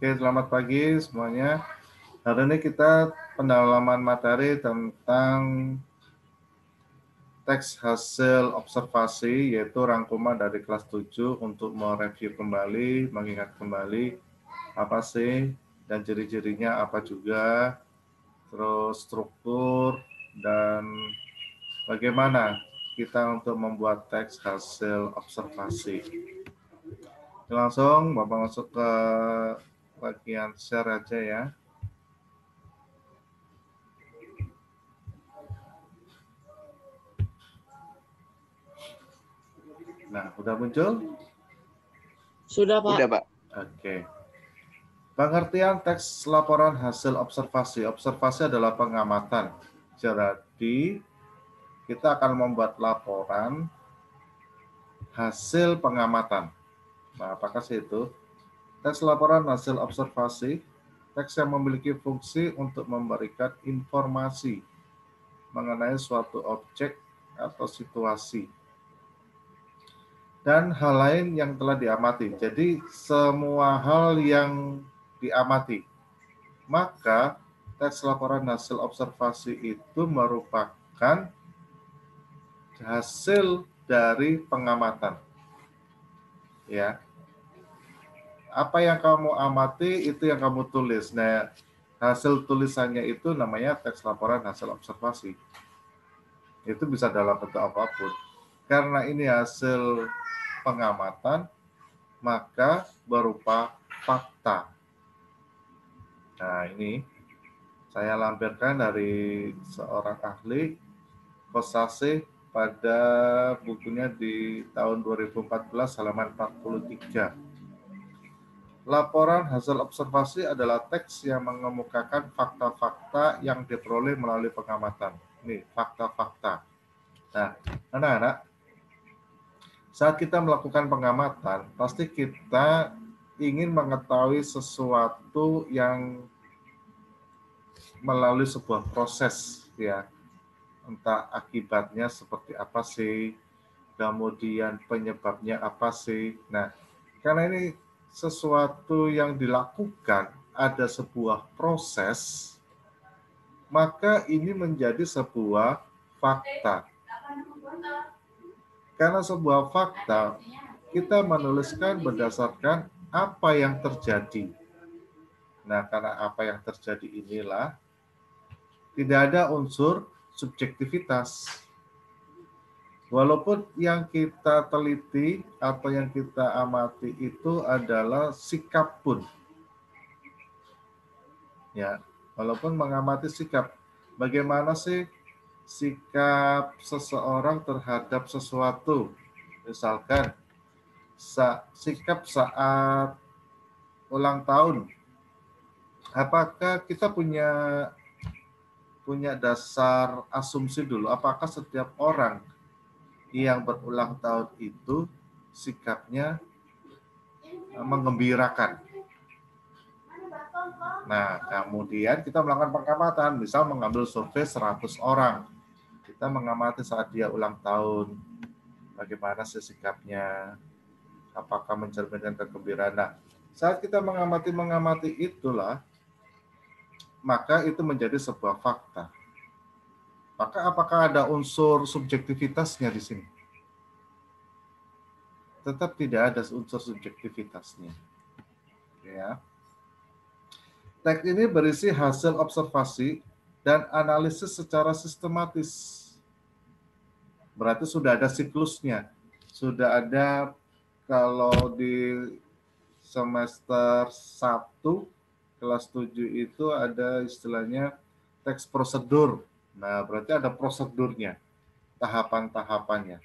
Oke, selamat pagi semuanya. Hari ini kita pendalaman materi tentang teks hasil observasi, yaitu rangkuman dari kelas 7 untuk mereview kembali, mengingat kembali apa sih, dan ciri-cirinya apa juga, terus struktur, dan bagaimana kita untuk membuat teks hasil observasi. Langsung Bapak masuk ke bagian share aja ya. Nah, udah muncul? Sudah, Pak. Udah, Pak. Oke. Pengertian teks laporan hasil observasi. Observasi adalah pengamatan. Jadi, kita akan membuat laporan hasil pengamatan. Nah, apakah sih itu? Teks laporan hasil observasi, teks yang memiliki fungsi untuk memberikan informasi mengenai suatu objek atau situasi dan hal lain yang telah diamati. Jadi, semua hal yang diamati. Maka, teks laporan hasil observasi itu merupakan hasil dari pengamatan. Ya. Apa yang kamu amati itu yang kamu tulis. Nah, hasil tulisannya itu namanya teks laporan hasil observasi. Itu bisa dalam bentuk apapun. Karena ini hasil pengamatan, maka berupa fakta. Nah, ini saya lampirkan dari seorang ahli, Kosase, pada bukunya di tahun 2014 halaman 43. Laporan hasil observasi adalah teks yang mengemukakan fakta-fakta yang diperoleh melalui pengamatan. Ini fakta-fakta. Nah, anak-anak, saat kita melakukan pengamatan, pasti kita ingin mengetahui sesuatu yang melalui sebuah proses, ya. Entah akibatnya seperti apa sih, kemudian penyebabnya apa sih. Nah, karena ini sesuatu yang dilakukan, ada sebuah proses, maka ini menjadi sebuah fakta. Karena sebuah fakta, kita menuliskan berdasarkan apa yang terjadi. Nah, karena apa yang terjadi inilah, tidak ada unsur subjektivitas. Walaupun yang kita teliti atau yang kita amati itu adalah sikap pun. Ya, walaupun mengamati sikap, bagaimana sih sikap seseorang terhadap sesuatu? Misalkan sikap saat ulang tahun. Apakah kita punya dasar asumsi dulu, apakah setiap orang yang berulang tahun itu sikapnya menggembirakan. Nah, kemudian kita melakukan pengamatan, misal mengambil survei 100 orang. Kita mengamati saat dia ulang tahun, bagaimana sih sikapnya, apakah mencerminkan kegembiraan. Nah, saat kita mengamati itulah, maka itu menjadi sebuah fakta. Maka apakah ada unsur subjektivitasnya di sini? Tetap tidak ada unsur subjektivitasnya. Ya. Teks ini berisi hasil observasi dan analisis secara sistematis. Berarti sudah ada siklusnya. Sudah ada, kalau di semester 1 kelas 7 itu ada istilahnya teks prosedur. Nah, berarti ada prosedurnya, tahapan-tahapannya.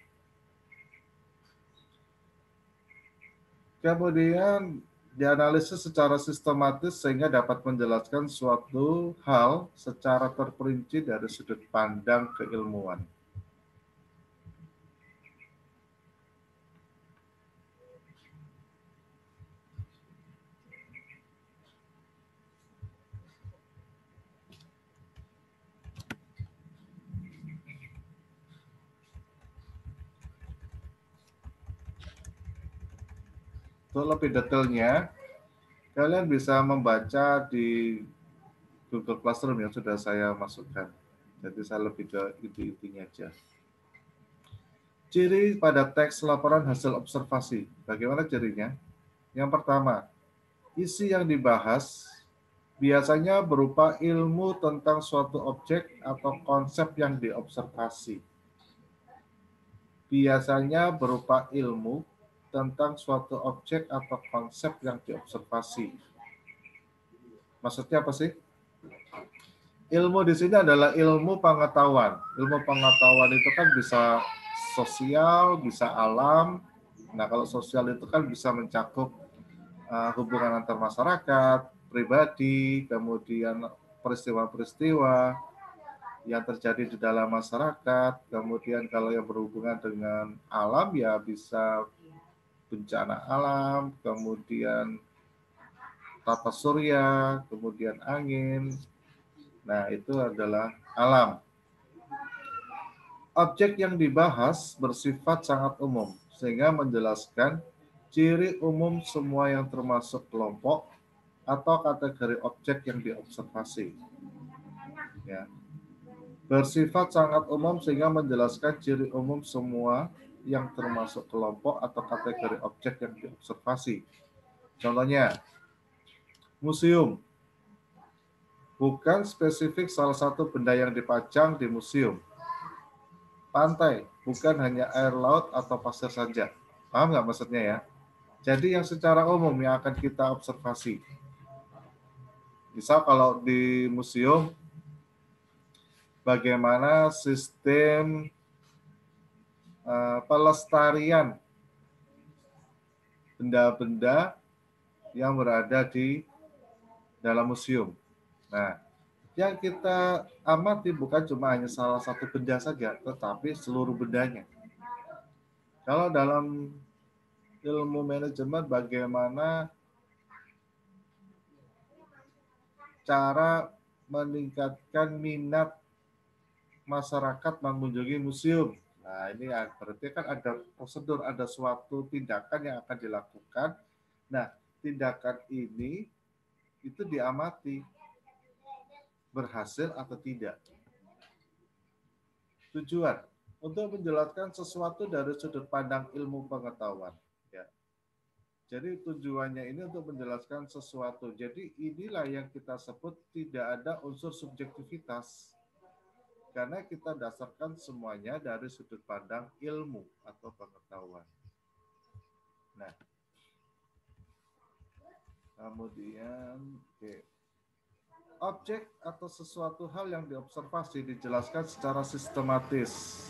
Kemudian dianalisis secara sistematis sehingga dapat menjelaskan suatu hal secara terperinci dari sudut pandang keilmuan. Untuk lebih detailnya, Kalian bisa membaca di Google Classroom yang sudah saya masukkan. Jadi saya lebih ke inti-intinya aja. Ciri pada teks laporan hasil observasi. Bagaimana cirinya? Yang pertama, isi yang dibahas biasanya berupa ilmu tentang suatu objek atau konsep yang diobservasi. Biasanya berupa ilmu tentang suatu objek atau konsep yang diobservasi. Maksudnya apa sih? Ilmu di sini adalah ilmu pengetahuan. Ilmu pengetahuan itu kan bisa sosial, bisa alam. Nah, kalau sosial itu kan bisa mencakup hubungan antar masyarakat, pribadi, kemudian peristiwa-peristiwa yang terjadi di dalam masyarakat, kemudian kalau yang berhubungan dengan alam ya bisa bencana alam, kemudian tata surya, kemudian angin. Nah, itu adalah alam. Objek yang dibahas bersifat sangat umum, sehingga menjelaskan ciri umum semua yang termasuk kelompok atau kategori objek yang diobservasi. Ya. Bersifat sangat umum sehingga menjelaskan ciri umum semua yang termasuk kelompok atau kategori objek yang diobservasi. Contohnya, museum. Bukan spesifik salah satu benda yang dipajang di museum. Pantai, bukan hanya air laut atau pasir saja. Paham nggak maksudnya ya? Jadi yang secara umum yang akan kita observasi. Misal kalau di museum, bagaimana sistem pelestarian benda-benda yang berada di dalam museum. Nah, yang kita amati bukan cuma hanya salah satu benda saja, tetapi seluruh bendanya. Kalau dalam ilmu manajemen, bagaimana cara meningkatkan minat masyarakat mengunjungi museum. Nah, ini berarti kan ada prosedur, ada suatu tindakan yang akan dilakukan. Nah, tindakan ini itu diamati berhasil atau tidak. Tujuan untuk menjelaskan sesuatu dari sudut pandang ilmu pengetahuan. Ya. Jadi tujuannya ini untuk menjelaskan sesuatu. Jadi inilah yang kita sebut tidak ada unsur subjektivitas. Karena kita dasarkan semuanya dari sudut pandang ilmu atau pengetahuan. Nah, kemudian objek atau sesuatu hal yang diobservasi dijelaskan secara sistematis,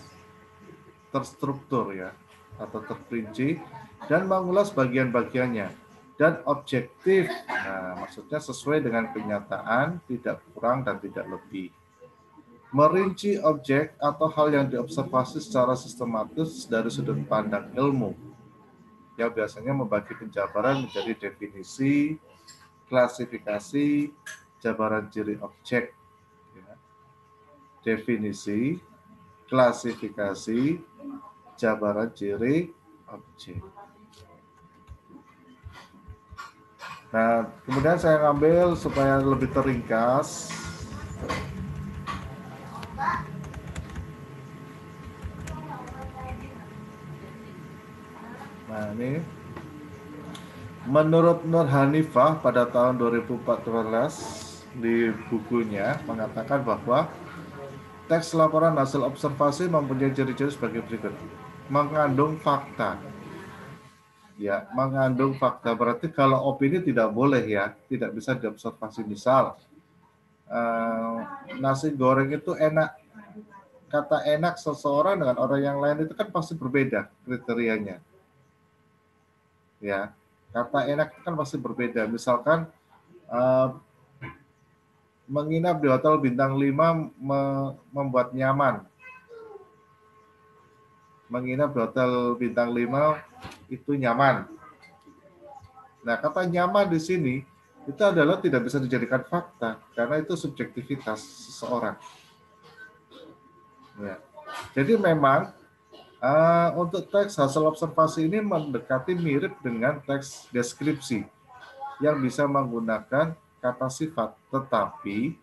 terstruktur ya, atau terperinci, dan mengulas bagian-bagiannya, dan objektif. Nah, maksudnya sesuai dengan kenyataan, tidak kurang dan tidak lebih. Merinci objek atau hal yang diobservasi secara sistematis dari sudut pandang ilmu, yang biasanya membagi penjabaran menjadi definisi, klasifikasi, jabaran ciri objek. Definisi, klasifikasi, jabaran ciri objek. Nah, kemudian saya ngambil supaya lebih teringkas. Nah, ini menurut Nur Hanifah pada tahun 2014 di bukunya mengatakan bahwa teks laporan hasil observasi mempunyai ciri-ciri sebagai berikut. Mengandung fakta. Ya, mengandung fakta. Berarti kalau opini tidak boleh ya, tidak bisa diobservasi. Misal, nasi goreng itu enak. Kata enak seseorang dengan orang yang lain itu kan pasti berbeda kriterianya. Ya, kata enak itu kan pasti berbeda. Misalkan menginap di hotel bintang 5 membuat nyaman. Menginap di hotel bintang 5 itu nyaman. Nah, kata nyaman di sini itu adalah tidak bisa dijadikan fakta karena itu subjektivitas seseorang. Ya. Jadi memang untuk teks hasil observasi ini mendekati mirip dengan teks deskripsi. yang bisa menggunakan kata sifat, tetapi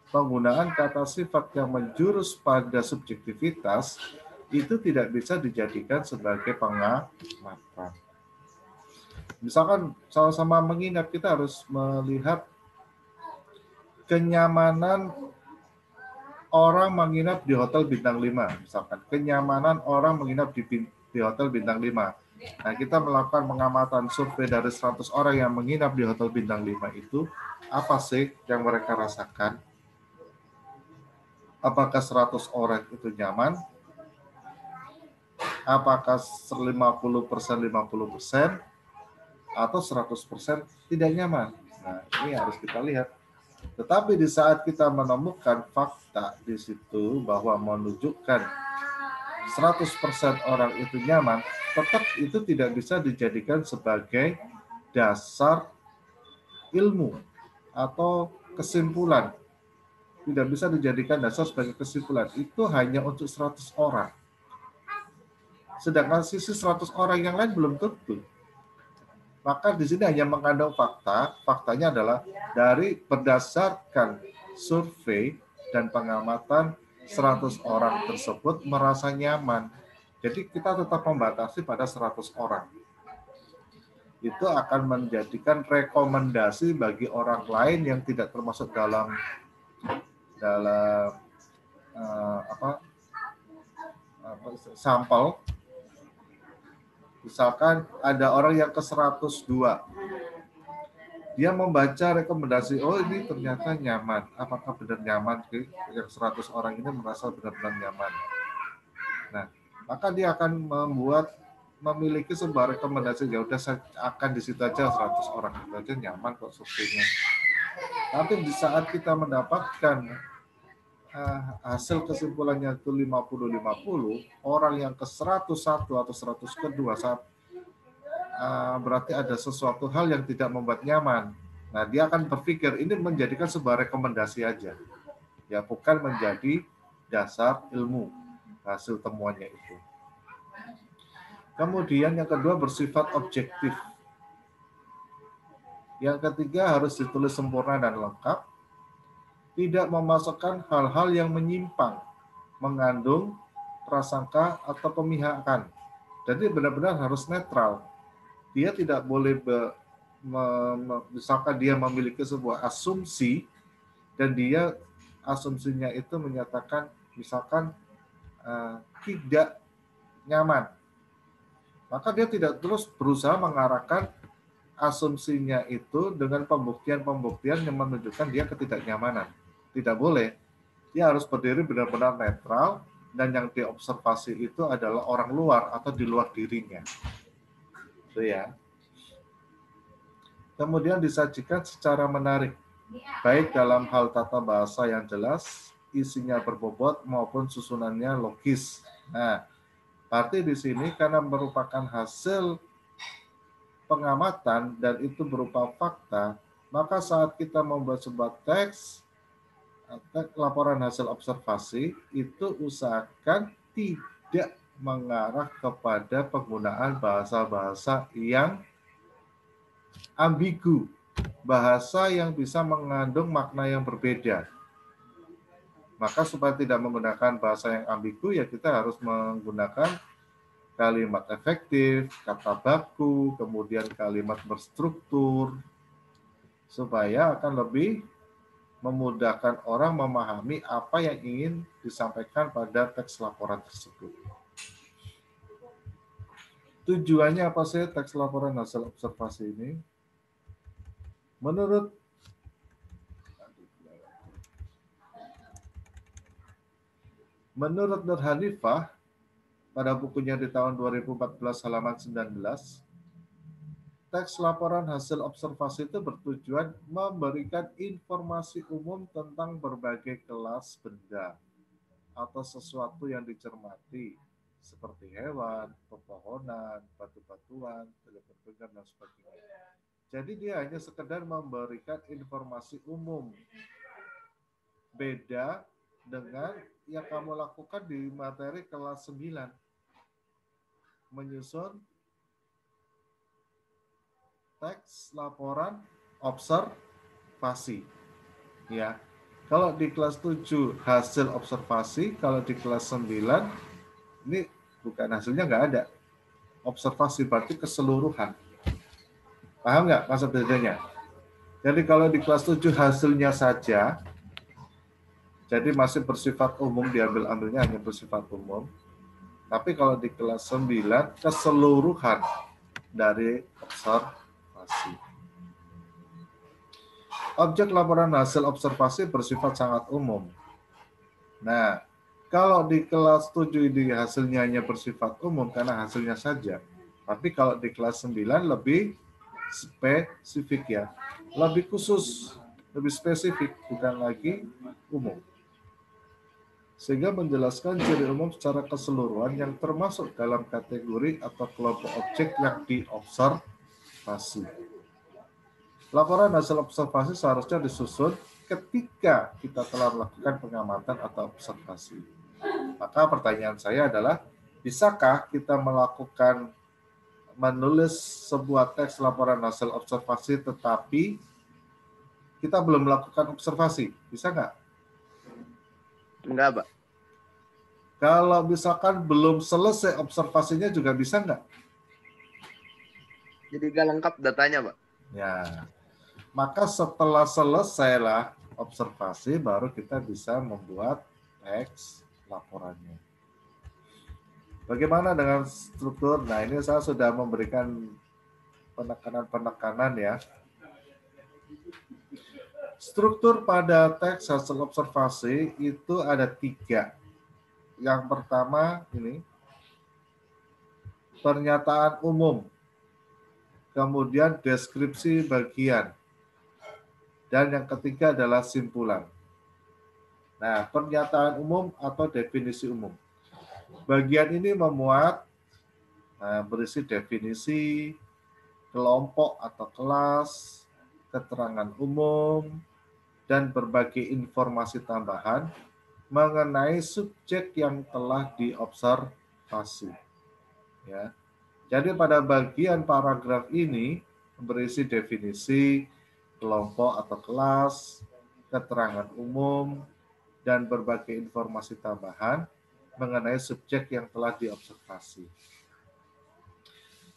penggunaan kata sifat yang menjurus pada subjektivitas itu tidak bisa dijadikan sebagai pengamatan. Misalkan sama-sama menginap, kita harus melihat kenyamanan orang menginap di hotel bintang 5, misalkan kenyamanan orang menginap di hotel bintang 5. Nah, kita melakukan pengamatan survei dari 100 orang yang menginap di hotel bintang 5 itu, apa sih yang mereka rasakan? Apakah 100 orang itu nyaman? Apakah 50%, 50%, atau 100% tidak nyaman? Nah, ini harus kita lihat. Tetapi di saat kita menemukan fakta di situ bahwa menunjukkan 100% orang itu nyaman, tetap itu tidak bisa dijadikan sebagai dasar ilmu atau kesimpulan. Tidak bisa dijadikan dasar sebagai kesimpulan. Itu hanya untuk 100 orang. Sedangkan sisi 100 orang yang lain belum tentu. Maka di sini hanya mengandung fakta. Faktanya adalah dari berdasarkan survei dan pengamatan 100 orang tersebut merasa nyaman. Jadi kita tetap membatasi pada 100 orang. Itu akan menjadikan rekomendasi bagi orang lain yang tidak termasuk dalam sampel. Misalkan ada orang yang ke 102. Dia membaca rekomendasi, oh ini ternyata nyaman. Apakah benar nyaman? Yang 100 orang ini merasa benar-benar nyaman. Nah, maka dia akan memiliki sebuah rekomendasi, ya udah saya akan di situ aja 100 orang itu aja nyaman kok surveinya. Tapi di saat kita mendapatkan hasil kesimpulannya itu 50-50, orang yang ke 101 atau 100 kedua saat berarti ada sesuatu hal yang tidak membuat nyaman. Nah, dia akan berpikir ini menjadikan sebuah rekomendasi aja. Ya, bukan menjadi dasar ilmu hasil temuannya itu. Kemudian yang kedua bersifat objektif. Yang ketiga harus ditulis sempurna dan lengkap. Tidak memasukkan hal-hal yang menyimpang, mengandung prasangka atau pemihakan. Jadi benar-benar harus netral. Dia tidak boleh misalkan dia memiliki sebuah asumsi dan dia asumsinya itu menyatakan misalkan tidak nyaman, maka dia tidak terus berusaha mengarahkan asumsinya itu dengan pembuktian-pembuktian yang menunjukkan dia ketidaknyamanan. Tidak boleh. Dia harus berdiri benar-benar netral dan yang diobservasi itu adalah orang luar atau di luar dirinya. Itu ya. Kemudian disajikan secara menarik, baik dalam hal tata bahasa yang jelas, isinya berbobot maupun susunannya logis. Nah, berarti di sini karena merupakan hasil pengamatan dan itu berupa fakta, maka saat kita membuat sebuah teks laporan hasil observasi itu usahakan tidak mengarah kepada penggunaan bahasa-bahasa yang ambigu, bahasa yang bisa mengandung makna yang berbeda. Maka supaya tidak menggunakan bahasa yang ambigu, ya kita harus menggunakan kalimat efektif, kata baku, kemudian kalimat berstruktur, supaya akan lebih memudahkan orang memahami apa yang ingin disampaikan pada teks laporan tersebut. Tujuannya apa sih teks laporan hasil observasi ini? Menurut Nur Hanifah, pada bukunya di tahun 2014 halaman 19, teks laporan hasil observasi itu bertujuan memberikan informasi umum tentang berbagai kelas benda atau sesuatu yang dicermati, seperti hewan, pepohonan, batu-batuan, telepon genggam, dan sebagainya. Jadi dia hanya sekedar memberikan informasi umum. Beda dengan yang kamu lakukan di materi kelas 9. Menyusun teks laporan observasi. Ya. Kalau di kelas 7 hasil observasi, kalau di kelas 9 ini bukan hasilnya, nggak ada. Observasi berarti keseluruhan. Paham nggak maksud bedanya? Jadi kalau di kelas 7 hasilnya saja, jadi masih bersifat umum, diambil-ambilnya hanya bersifat umum. Tapi kalau di kelas 9, keseluruhan dari observasi. Objek laporan hasil observasi bersifat sangat umum. Nah, kalau di kelas 7 ini hasilnya hanya bersifat umum karena hasilnya saja. Tapi kalau di kelas 9 lebih spesifik ya. Lebih khusus, lebih spesifik, bukan lagi umum. Sehingga menjelaskan ciri umum secara keseluruhan yang termasuk dalam kategori atau kelompok objek yang diobservasi. Laporan hasil observasi seharusnya disusun ketika kita telah melakukan pengamatan atau observasi. Maka pertanyaan saya adalah, bisakah kita menulis sebuah teks laporan hasil observasi tetapi kita belum melakukan observasi? Bisa nggak? Enggak, Pak. Kalau misalkan belum selesai observasinya juga bisa nggak? Jadi nggak lengkap datanya, Pak. Ya, maka setelah selesailah observasi, baru kita bisa membuat teks laporannya. Bagaimana dengan struktur? Nah, ini saya sudah memberikan penekanan-penekanan ya. Struktur pada teks hasil observasi itu ada 3. Yang pertama ini, pernyataan umum. Kemudian deskripsi bagian. Dan yang ketiga adalah simpulan. Nah, pernyataan umum atau definisi umum. Bagian ini memuat berisi definisi, kelompok atau kelas, keterangan umum, dan berbagai informasi tambahan mengenai subjek yang telah diobservasi. Ya. Jadi pada bagian paragraf ini berisi definisi, kelompok atau kelas, keterangan umum, dan berbagai informasi tambahan mengenai subjek yang telah diobservasi.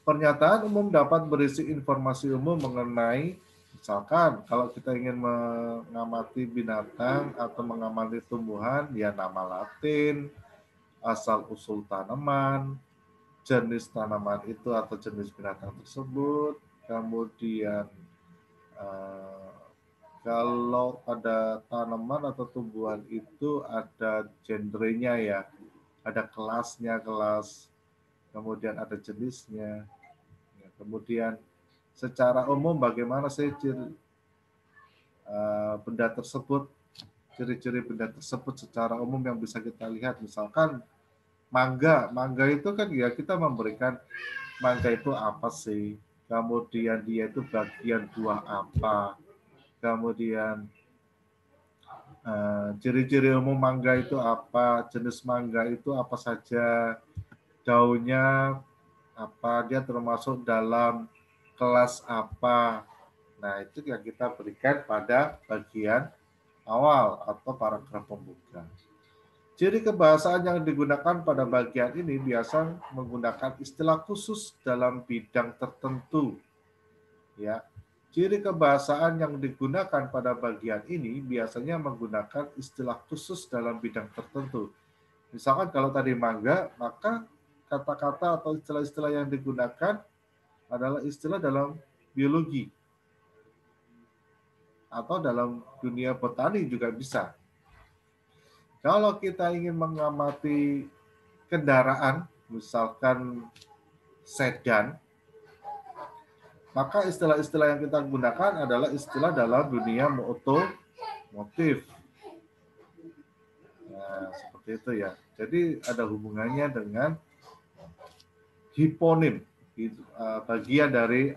Pernyataan umum dapat berisi informasi umum mengenai, misalkan kalau kita ingin mengamati binatang atau mengamati tumbuhan, ya nama Latin, asal-usul tanaman, jenis tanaman itu atau jenis binatang tersebut, kemudian kalau pada tanaman atau tumbuhan itu ada genrenya ya, ada kelasnya, kemudian ada jenisnya, kemudian secara umum bagaimana sih benda tersebut, ciri-ciri benda tersebut secara umum yang bisa kita lihat. Misalkan mangga itu kan ya kita memberikan mangga itu apa sih, kemudian dia itu bagian buah apa, kemudian ciri-ciri umum mangga itu apa, jenis mangga itu apa saja, daunnya apa, dia termasuk dalam kelas apa. Nah, itu yang kita berikan pada bagian awal atau paragraf pembuka. Ciri kebahasaan yang digunakan pada bagian ini biasa menggunakan istilah khusus dalam bidang tertentu. Ya. Ciri kebahasaan yang digunakan pada bagian ini biasanya menggunakan istilah khusus dalam bidang tertentu. Misalkan kalau tadi mangga, maka kata-kata atau istilah-istilah yang digunakan adalah istilah dalam biologi. Atau dalam dunia botani juga bisa. Kalau kita ingin mengamati kendaraan, misalkan sedan, maka istilah-istilah yang kita gunakan adalah istilah dalam dunia otomotif. Nah, seperti itu ya. Jadi ada hubungannya dengan hiponim, bagian dari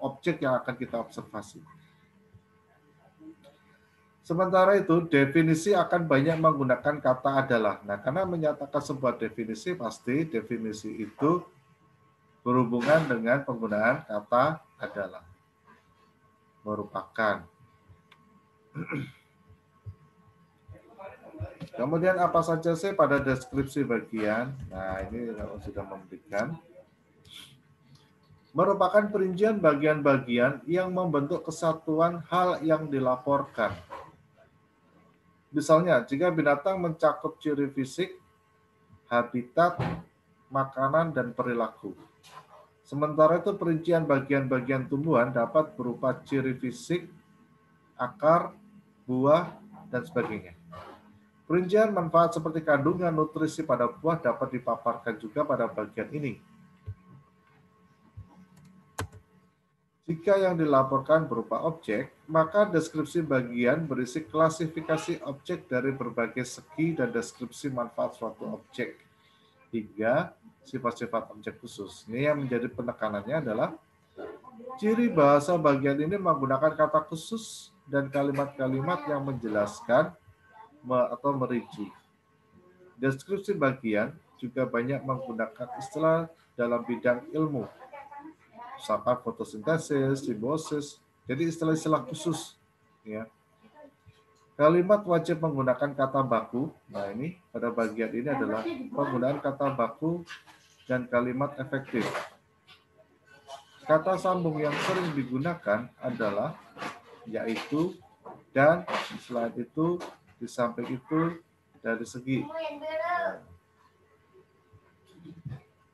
objek yang akan kita observasi. Sementara itu, definisi akan banyak menggunakan kata adalah. Nah, karena menyatakan sebuah definisi, pasti definisi itu berhubungan dengan penggunaan kata adalah. merupakan. Kemudian apa saja sih pada deskripsi bagian? Nah, ini sudah memberikan. Merupakan perincian bagian-bagian yang membentuk kesatuan hal yang dilaporkan. Misalnya, jika binatang mencakup ciri fisik, habitat, makanan, dan perilaku. Sementara itu perincian bagian-bagian tumbuhan dapat berupa ciri fisik, akar, buah, dan sebagainya. Perincian manfaat seperti kandungan nutrisi pada buah dapat dipaparkan juga pada bagian ini. Jika yang dilaporkan berupa objek, maka deskripsi bagian berisi klasifikasi objek dari berbagai segi dan deskripsi manfaat suatu objek, hingga sifat-sifat objek khusus. Ini yang menjadi penekanannya adalah ciri bahasa bagian ini menggunakan kata khusus dan kalimat-kalimat yang menjelaskan atau merinci. Deskripsi bagian juga banyak menggunakan istilah dalam bidang ilmu, misalkan fotosintesis, simbosis, jadi istilah-istilah khusus. Ya. Kalimat wajib menggunakan kata baku. Nah ini pada bagian ini adalah penggunaan kata baku dan kalimat efektif. Kata sambung yang sering digunakan adalah yaitu, dan, selain itu, di samping itu, dari segi.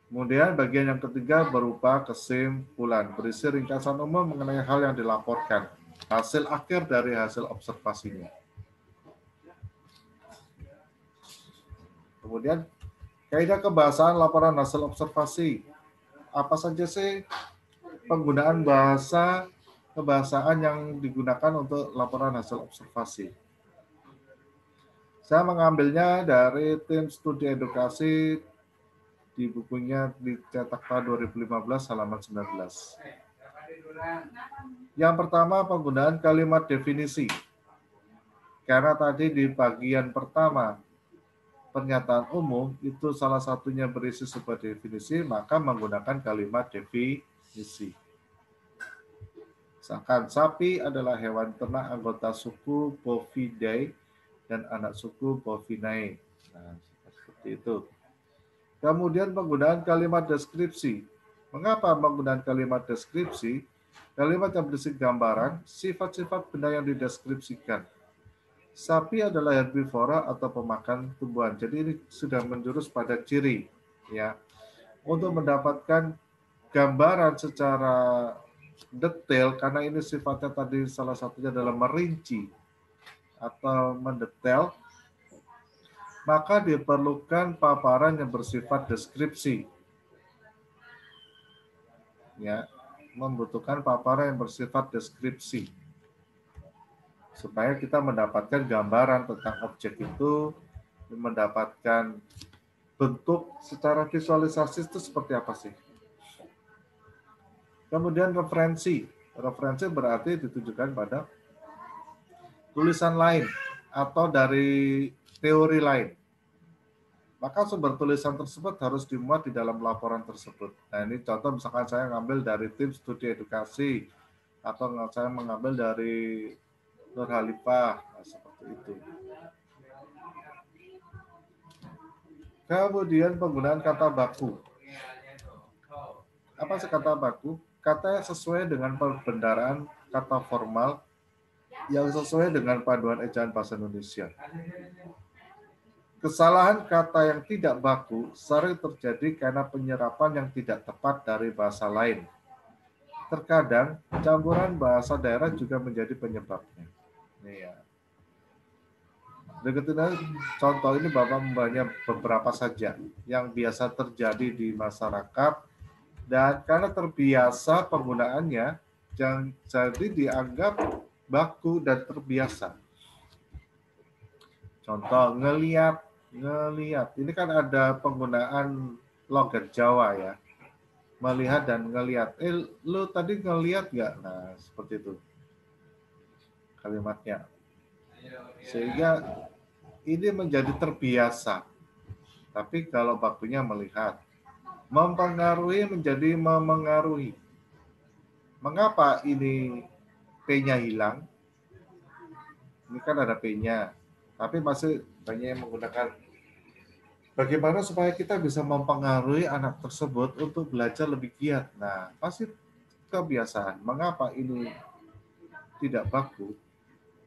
Kemudian bagian yang ketiga berupa kesimpulan, berisi ringkasan umum mengenai hal yang dilaporkan, hasil akhir dari hasil observasinya. Kemudian kaidah kebahasaan laporan hasil observasi. Apa saja sih penggunaan kebahasaan yang digunakan untuk laporan hasil observasi? Saya mengambilnya dari tim studi edukasi di bukunya dicetak pada 2015 halaman 19. Yang pertama penggunaan kalimat definisi. Karena tadi di bagian pertama pernyataan umum itu salah satunya berisi sebuah definisi, maka menggunakan kalimat definisi. Misalkan sapi adalah hewan ternak anggota suku Bovidae dan anak suku Bovinae. Nah, seperti itu. Kemudian penggunaan kalimat deskripsi. Mengapa menggunakan kalimat deskripsi? Kalimat yang berisi gambaran, sifat-sifat benda yang dideskripsikan. Sapi adalah herbivora atau pemakan tumbuhan. Jadi ini sudah menjurus pada ciri. Ya. Untuk mendapatkan gambaran secara detail, karena ini sifatnya tadi salah satunya adalah merinci atau mendetail, maka diperlukan paparan yang bersifat deskripsi. Ya, membutuhkan paparan yang bersifat deskripsi. Supaya kita mendapatkan gambaran tentang objek itu, mendapatkan bentuk secara visualisasi itu seperti apa sih. Kemudian referensi. Referensi berarti ditujukan pada tulisan lain atau dari teori lain. Maka sumber tulisan tersebut harus dimuat di dalam laporan tersebut. Nah ini contoh misalkan saya ngambil dari tim studi edukasi atau saya mengambil dari Nur Khalifah, nah, seperti itu. Kemudian penggunaan kata baku. Apa sih kata baku? Kata yang sesuai dengan perbendaharaan kata formal yang sesuai dengan paduan ejaan bahasa Indonesia. Kesalahan kata yang tidak baku sering terjadi karena penyerapan yang tidak tepat dari bahasa lain. Terkadang campuran bahasa daerah juga menjadi penyebabnya. Ini ya. Berikut ini contoh ini Bapak membahasnya beberapa saja yang biasa terjadi di masyarakat dan karena terbiasa penggunaannya jadi dianggap baku dan terbiasa. Contoh ngeliat. Ini kan ada penggunaan logat Jawa ya. Melihat dan ngeliat. Lu tadi ngeliat nggak? Nah, seperti itu kalimatnya. Sehingga ini menjadi terbiasa. Tapi kalau bakunya melihat. Mempengaruhi menjadi memengaruhi. Mengapa ini P-nya hilang. Ini kan ada P-nya. Tapi masih banyak yang menggunakan. Bagaimana supaya kita bisa mempengaruhi anak tersebut untuk belajar lebih giat? Nah, pasti kebiasaan. Mengapa ini tidak bagus?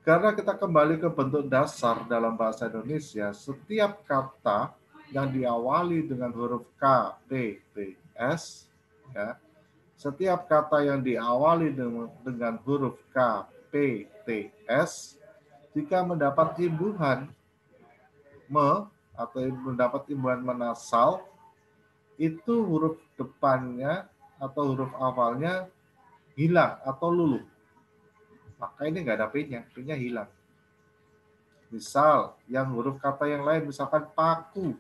Karena kita kembali ke bentuk dasar dalam bahasa Indonesia, setiap kata yang diawali dengan huruf K, T, P, S, ya, setiap kata yang diawali dengan huruf K, P, T, S, jika mendapat imbuhan me atau mendapat imbuhan menasal, itu huruf depannya atau huruf awalnya hilang atau luluh. Maka ini nggak ada P-nya, P-nya hilang. Misal, yang huruf kata yang lain, misalkan paku.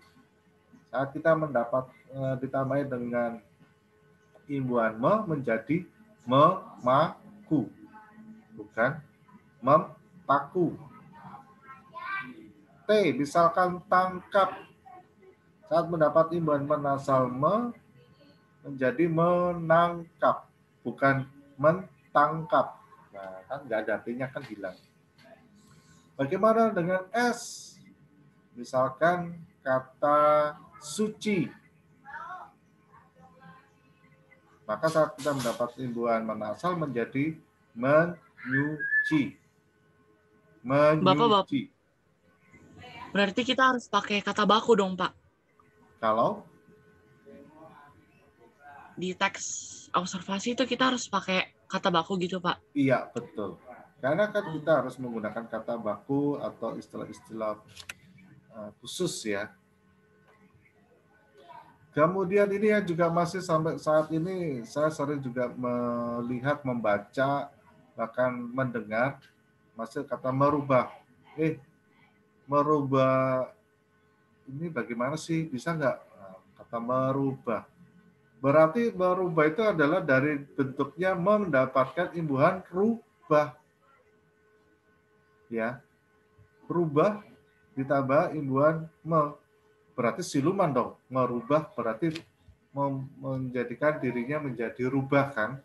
Saat kita mendapat ditambahi dengan imbuhan me menjadi memaku. Bukan mempaku. T, misalkan tangkap. Saat mendapat imbuhan menasal me menjadi menangkap. Bukan mentangkap. Nah, kan nggak ada T-nya kan hilang. Bagaimana dengan S? Misalkan kata suci. Maka saat kita mendapat imbuhan menasal menjadi menyuci. Bapak, Menyuci. berarti kita harus pakai kata baku dong, Pak. Kalau Di teks observasi itu kita harus pakai kata baku gitu, Pak. iya, betul. Karena kan kita harus menggunakan kata baku atau istilah-istilah khusus ya. Kemudian ini yang juga masih sampai saat ini saya sering juga melihat, membaca, bahkan mendengar masih kata merubah. Merubah ini bagaimana sih? Bisa nggak? Nah, kata merubah. Berarti merubah itu adalah dari bentuknya mendapatkan imbuhan rubah. Ya, rubah ditambah imbuhan me. Berarti siluman dong. Merubah berarti menjadikan dirinya menjadi rubah kan.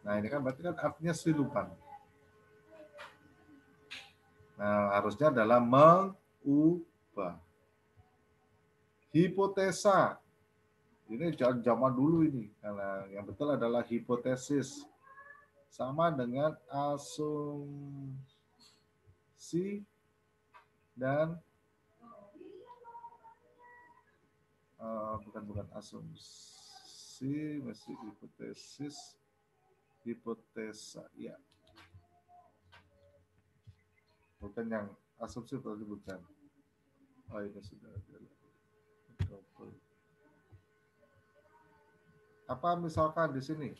Nah ini kan berarti kan artinya siluman. Nah harusnya adalah mengubah. Hipotesa. Ini zaman dulu ini. Karena yang betul adalah hipotesis. Sama dengan asumsi dan bukan asumsi, masih hipotesis, hipotesa, ya. Bukan yang asumsi tadi, bukan. Oh ini sudah ada. Apa misalkan di sini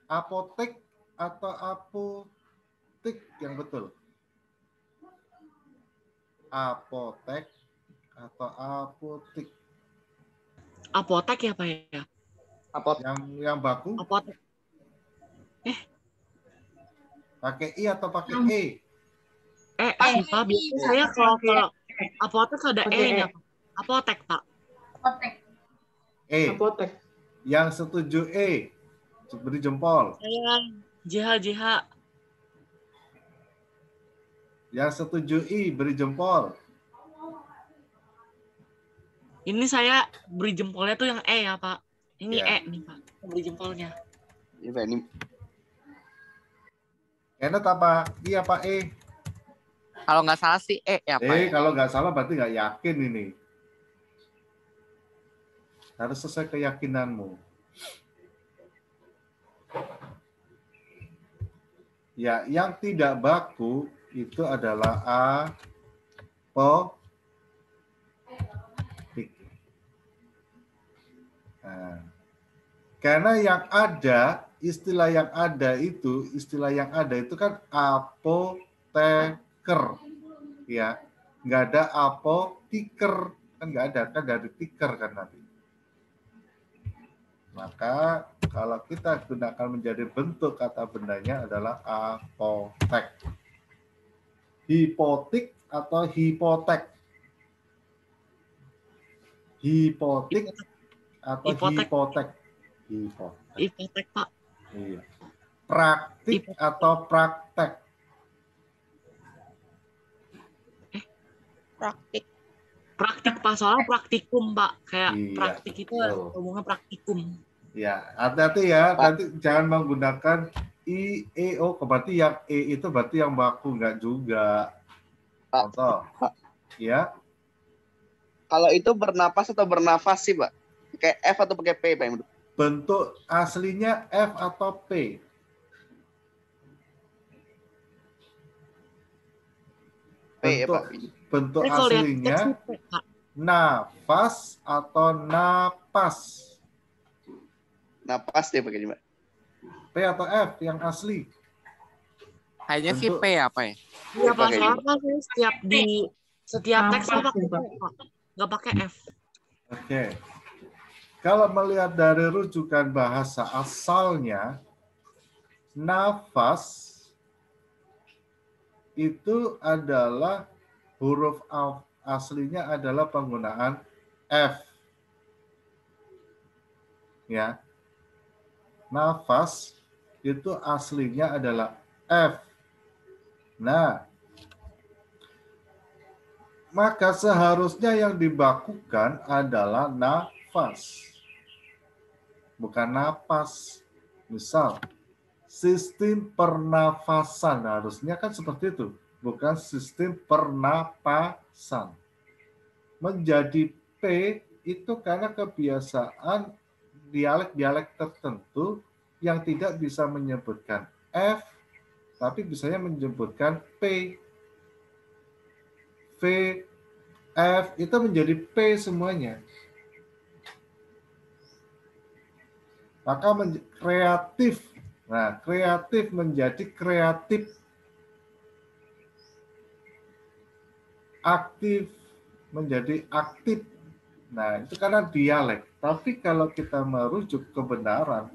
apotek atau apotik yang betul? Apotek atau apotik? Apotek ya, Pak ya? Yang baku? Apotek. Pakai I atau pakai E? Pak. Biasanya saya kalau apotek ada E-nya, Pak. Apotek, Pak. E. Apotek. Yang setuju E, beri jempol. Saya JH. Yang setuju I, beri jempol. Ini saya beri jempolnya tuh yang E ya, Pak. Ini Ya. E nih, Pak. Beri jempolnya. Iya, Pak, ini Enak apa? I apa E? Kalau nggak salah sih ya Pak. Kalau nggak salah berarti nggak yakin ini. Harus sesuai keyakinanmu. Ya, yang tidak baku itu adalah apotik. Nah, karena yang ada, istilah yang ada itu kan apoteker, ya, nggak ada apotiker, kan nggak ada, kan dari tiker kan nanti. Maka kalau kita gunakan menjadi bentuk kata bendanya adalah apotek. Hipotik atau hipotek? Hipotik atau hipotek? Hipotek, Pak. Iya. Praktik atau praktek? Praktik. Praktik Pak, soalnya praktikum Pak. Kayak Iya, praktik itu betul. hubungan praktikum. Ya, hati-hati ya. Nanti jangan menggunakan I, E, O. Berarti yang E itu berarti yang baku, enggak juga. Contoh. Ya. Kalau itu bernapas atau bernafas sih, Pak? Pakai F atau pakai P, Pak? Bentuk aslinya F atau P? Bentuk aslinya nafas atau napas? Napas deh pakai Pak. P atau F yang asli? Kayaknya sih P apa ya? Iya Pak, soalnya sih setiap teks saya pakai P, Pak. Nggak pakai F. Oke. Kalau melihat dari rujukan bahasa asalnya, nafas itu adalah huruf aslinya adalah penggunaan F. Ya. Nafas itu aslinya adalah F. Nah, maka seharusnya yang dibakukan adalah nafas, bukan napas. Misal, sistem pernafasan harusnya kan seperti itu, bukan sistem pernapasan. Menjadi P itu karena kebiasaan dialek-dialek tertentu yang tidak bisa menyebutkan F, tapi bisanya menyebutkan P. V, F, itu menjadi P semuanya. Maka kreatif. Nah, kreatif menjadi kreatif. Aktif menjadi aktif. Nah, itu karena dialek. Tapi kalau kita merujuk kebenaran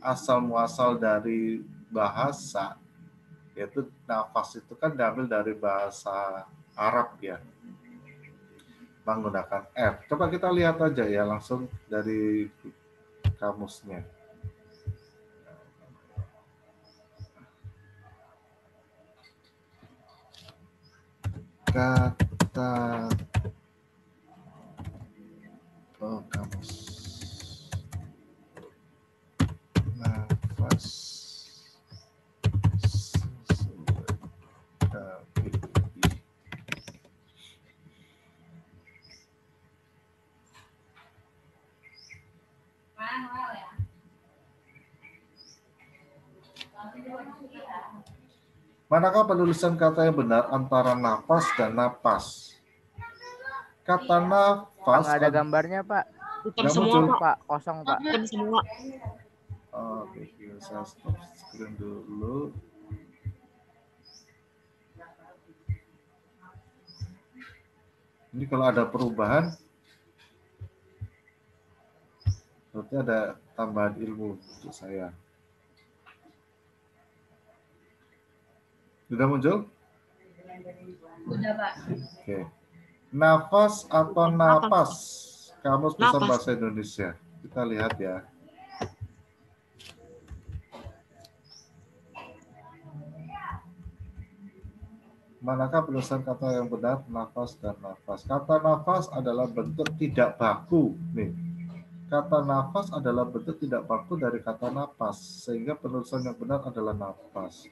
asal muasal dari bahasa, yaitu nafas itu kan diambil dari bahasa Arab ya, menggunakan F. Coba kita lihat aja ya langsung dari kamusnya. Kata kamus nafas manakah penulisan kata yang benar antara nafas dan napas? Kata nafas nggak ada gambarnya Pak. Hitam semua Pak, kosong Pak. Hitam semua. Oke, saya stop screen dulu. Ini kalau ada perubahan, berarti ada tambahan ilmu untuk saya. Sudah muncul? Sudah, Pak. Oke. Nafas atau napas? Kamus Besar Bahasa Indonesia. Kita lihat ya. Manakah penulisan kata yang benar? Nafas dan nafas. Kata nafas adalah bentuk tidak baku. Nih. Kata nafas adalah bentuk tidak baku dari kata napas. Sehingga penulisan yang benar adalah nafas.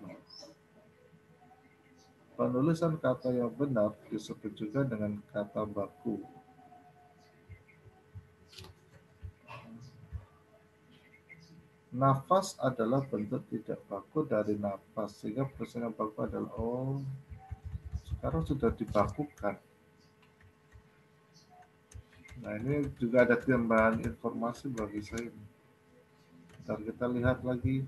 Penulisan kata yang benar disebut juga dengan kata baku. Nafas adalah bentuk tidak baku dari napas. Sehingga penulisan yang baku adalah sekarang sudah dibakukan. Nah, ini juga ada tambahan informasi bagi saya. Ntar kita lihat lagi.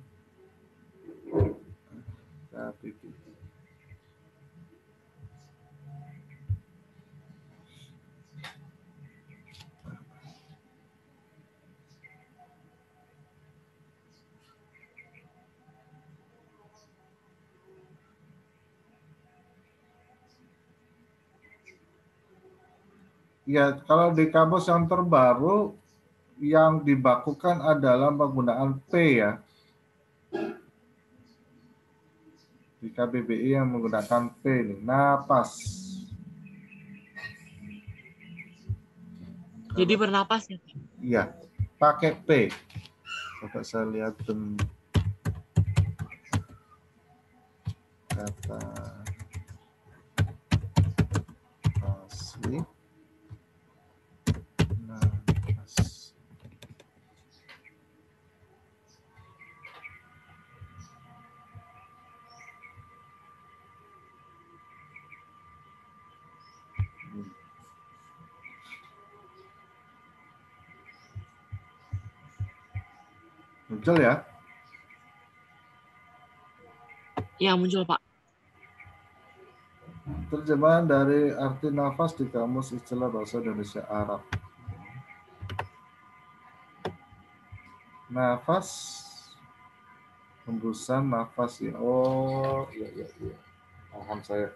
Ya, kalau di kamus yang terbaru yang dibakukan adalah penggunaan P ya. Di KBBI yang menggunakan P nih, napas. Jadi bernapas ya. Iya, pakai P. Coba saya lihat kata asli napas. Muncul ya? Ya muncul Pak. Terjemahan dari arti nafas di Kamus Istilah Bahasa Indonesia Arab. Nafas, hembusan nafas ya. Oh, iya. Paham saya.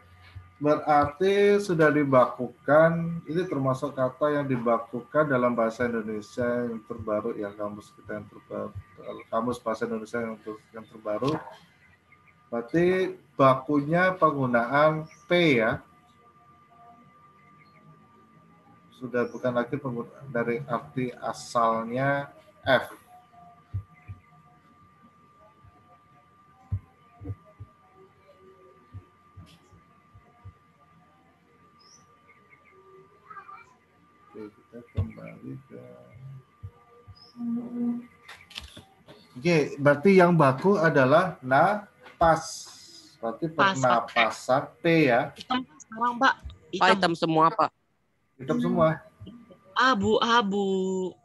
Berarti sudah dibakukan, ini termasuk kata yang dibakukan dalam bahasa Indonesia yang terbaru, ya kamus kita yang terbaru, kamus bahasa Indonesia yang terbaru. Berarti bakunya penggunaan P ya. Sudah bukan lagi penggunaan dari arti asalnya F. Oke, kita kembali ke... Oke, berarti yang baku adalah napas. Berarti pernapasan P ya. Hitam sekarang Pak. Pak, hitam semua, Pak. Hitam semua. Abu-abu.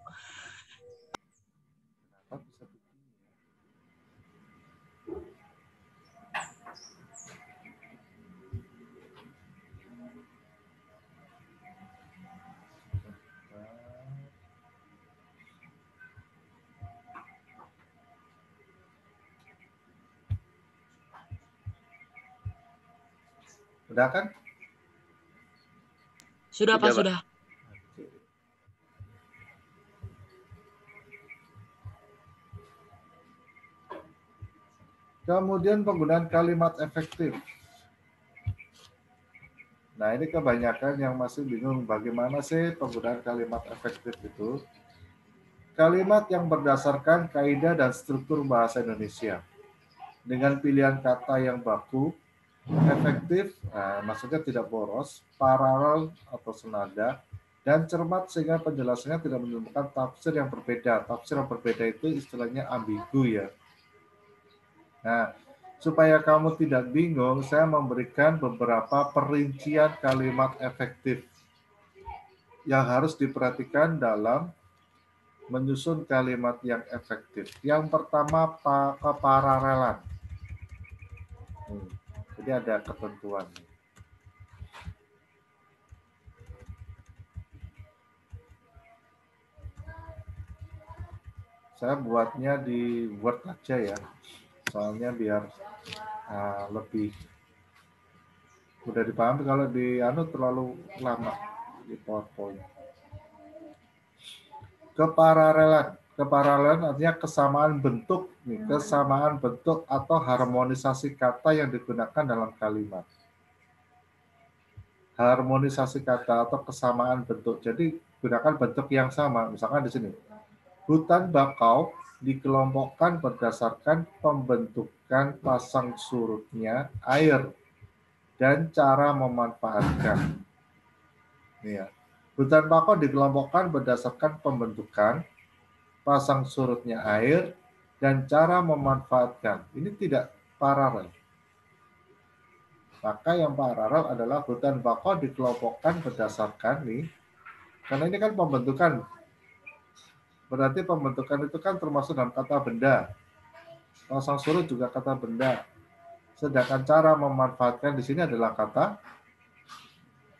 Udah kan? Sudah Pak, sudah. Kemudian penggunaan kalimat efektif. Nah, ini kebanyakan yang masih bingung bagaimana sih penggunaan kalimat efektif itu. Kalimat yang berdasarkan kaidah dan struktur bahasa Indonesia. Dengan pilihan kata yang baku, efektif, maksudnya tidak boros, paralel atau senada, dan cermat sehingga penjelasannya tidak menimbulkan tafsir yang berbeda. Tafsir yang berbeda itu istilahnya ambigu ya. Nah, supaya kamu tidak bingung, saya memberikan beberapa perincian kalimat efektif yang harus diperhatikan dalam menyusun kalimat yang efektif. Yang pertama, keparalelan. Jadi ada ketentuan. Saya buatnya di Word aja ya, soalnya biar lebih mudah dipahami. Kalau di terlalu lama di PowerPoint. Keparalelan artinya kesamaan bentuk, kesamaan bentuk atau harmonisasi kata yang digunakan dalam kalimat. Harmonisasi kata atau kesamaan bentuk. Jadi gunakan bentuk yang sama. Misalkan di sini, hutan bakau dikelompokkan berdasarkan pembentukan pasang surutnya air dan cara memanfaatkan. Ini ya. Hutan bakau dikelompokkan berdasarkan pembentukan pasang surutnya air dan cara memanfaatkan. Ini tidak paralel. Maka yang paralel adalah hutan bakau dikelompokkan berdasarkan nih, karena ini kan pembentukan. Berarti pembentukan itu kan termasuk dalam kata benda. Pasang surut juga kata benda. Sedangkan cara memanfaatkan di sini adalah kata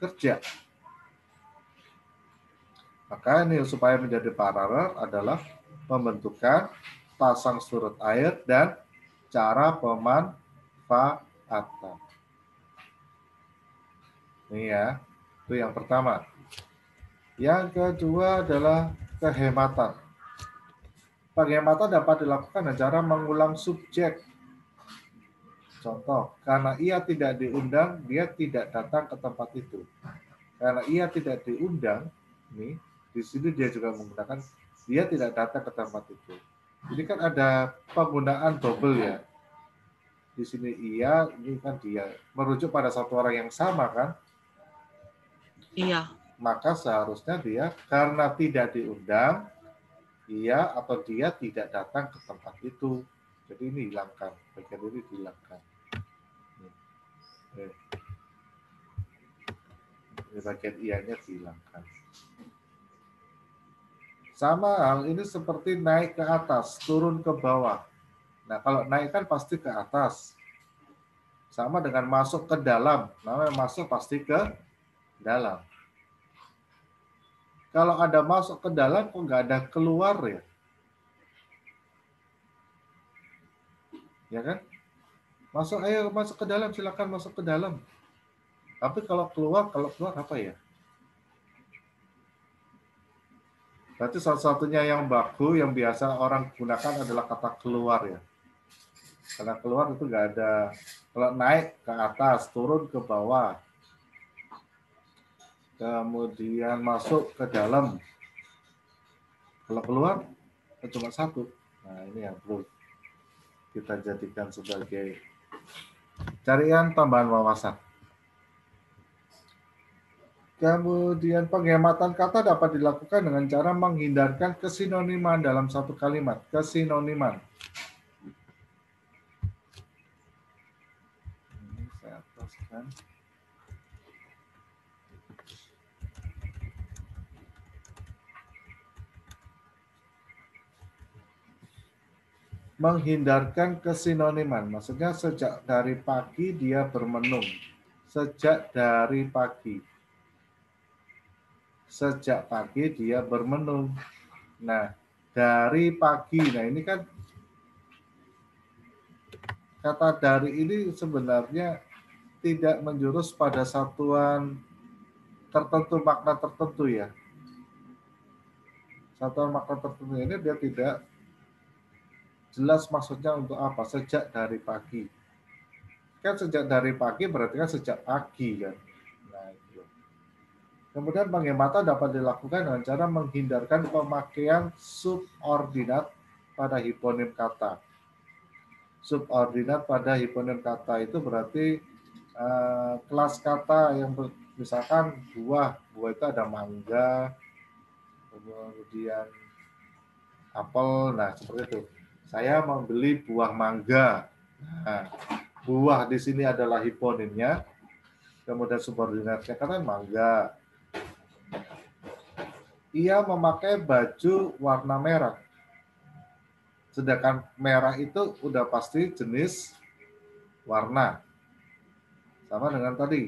kerja. Maka ini supaya menjadi paralel adalah pembentukan, pasang surut air, dan cara pemanfaatan. Ini ya, itu yang pertama. Yang kedua adalah kehematan. Penghematan dapat dilakukan dengan cara mengulang subjek. Contoh, karena ia tidak diundang, dia tidak datang ke tempat itu. Karena ia tidak diundang, nih, di sini dia juga menggunakan dia tidak datang ke tempat itu. Ini kan ada penggunaan double ya. Di sini ia, ini kan dia. Merujuk pada satu orang yang sama kan? Iya. Maka seharusnya dia karena tidak diundang, ia atau dia tidak datang ke tempat itu. Jadi ini hilangkan, bagian ini dihilangkan. Ini bagian ianya dihilangkan. Sama hal ini seperti naik ke atas, turun ke bawah. Nah, kalau naik kan pasti ke atas. Sama dengan masuk ke dalam. Namanya masuk pasti ke dalam. Kalau ada masuk ke dalam, kok nggak ada keluar ya? Ya kan? Masuk, ayo masuk ke dalam, silakan masuk ke dalam. Tapi kalau keluar apa ya? Berarti satu-satunya yang baku, yang biasa orang gunakan adalah kata keluar ya. Karena keluar itu nggak ada. Kalau naik ke atas, turun ke bawah. Kemudian masuk ke dalam. Kalau keluar, cuma satu. Nah, ini yang perlu kita jadikan sebagai carian tambahan wawasan. Kemudian penghematan kata dapat dilakukan dengan cara menghindarkan kesinoniman dalam satu kalimat. Kesinoniman. Ini saya ataskan. Menghindarkan kesinoniman, maksudnya sejak dari pagi dia bermenung. Sejak dari pagi. Sejak pagi dia bermenung. Nah, dari pagi. Nah, ini kan kata dari ini sebenarnya tidak menjurus pada satuan tertentu, makna tertentu ya. Satuan makna tertentu ini dia tidak jelas maksudnya untuk apa, sejak dari pagi. Kan sejak dari pagi berarti kan sejak pagi kan. Nah, itu. Kemudian penghematan dapat dilakukan dengan cara menghindarkan pemakaian subordinat pada hiponim kata. Subordinat pada hiponim kata itu berarti kelas kata yang misalkan buah itu ada mangga, kemudian apel, nah seperti itu. Saya membeli buah mangga. Nah, buah di sini adalah hiponimnya, kemudian subordinatnya kan mangga. Ia memakai baju warna merah. Sedangkan merah itu udah pasti jenis warna. Sama dengan tadi.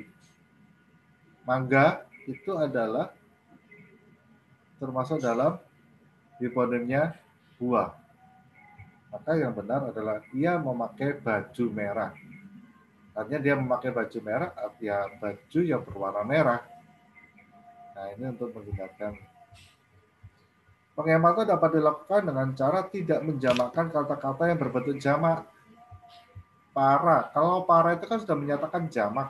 Mangga itu adalah termasuk dalam hiponimnya buah. Maka yang benar adalah ia memakai baju merah. Artinya dia memakai baju merah, artinya baju yang berwarna merah. Nah, ini untuk menghindarkan. Penghematan dapat dilakukan dengan cara tidak menjamakkan kata-kata yang berbentuk jamak. Para. Kalau para itu kan sudah menyatakan jamak.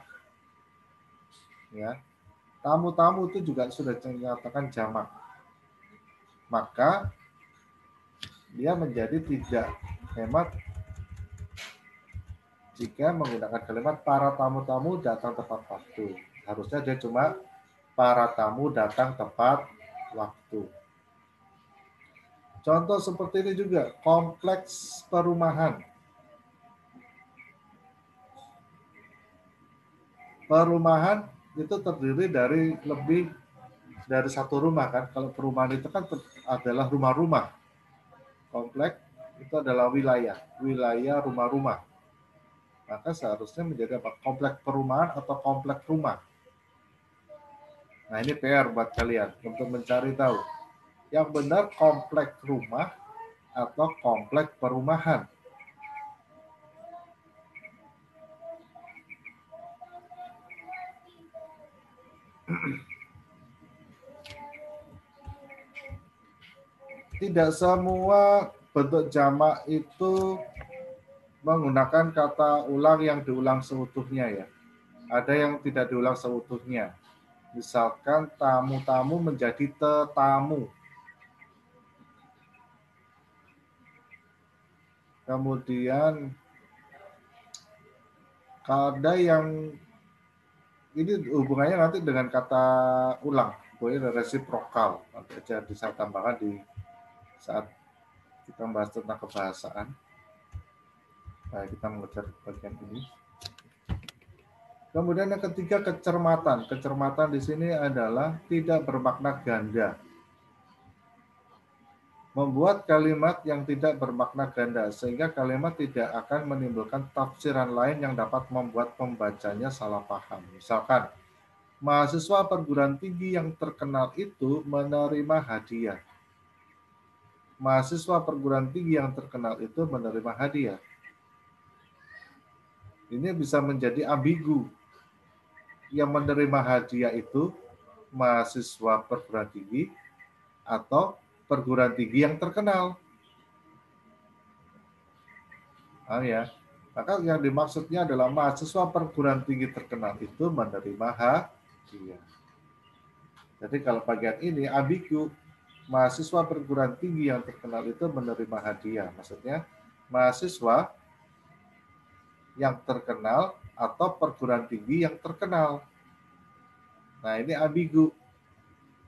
Ya. Tamu-tamu itu juga sudah menyatakan jamak. Maka dia menjadi tidak hemat jika menggunakan kalimat para tamu-tamu datang tepat waktu. Harusnya dia cuma para tamu datang tepat waktu. Contoh seperti ini juga, kompleks perumahan. Perumahan itu terdiri dari lebih dari satu rumah kan. Kalau perumahan itu kan adalah rumah-rumah. Kompleks itu adalah wilayah rumah-rumah. Maka seharusnya menjadi apa? Kompleks perumahan atau kompleks rumah. Nah, ini PR buat kalian untuk mencari tahu. Yang benar kompleks rumah atau kompleks perumahan. Tidak semua bentuk jamak itu menggunakan kata ulang yang diulang seutuhnya ya. Ada yang tidak diulang seutuhnya. Misalkan tamu-tamu menjadi tetamu. Kemudian ada yang ini hubungannya nanti dengan kata ulang, pokoknya resiprokal. Nanti aja bisa tambahkan di saat kita membahas tentang kebahasaan. Nah, kita mengejar bagian ini. Kemudian yang ketiga, kecermatan. Kecermatan di sini adalah tidak bermakna ganda. Membuat kalimat yang tidak bermakna ganda, sehingga kalimat tidak akan menimbulkan tafsiran lain yang dapat membuat pembacanya salah paham. Misalkan, mahasiswa perguruan tinggi yang terkenal itu menerima hadiah. Mahasiswa perguruan tinggi yang terkenal itu menerima hadiah. Ini bisa menjadi ambigu. Yang menerima hadiah itu mahasiswa perguruan tinggi atau perguruan tinggi yang terkenal. Ya. Maka yang dimaksudnya adalah mahasiswa perguruan tinggi terkenal itu menerima hadiah. Jadi kalau bagian ini ambigu, mahasiswa perguruan tinggi yang terkenal itu menerima hadiah. Maksudnya mahasiswa yang terkenal atau perguruan tinggi yang terkenal. Nah, ini ambigu.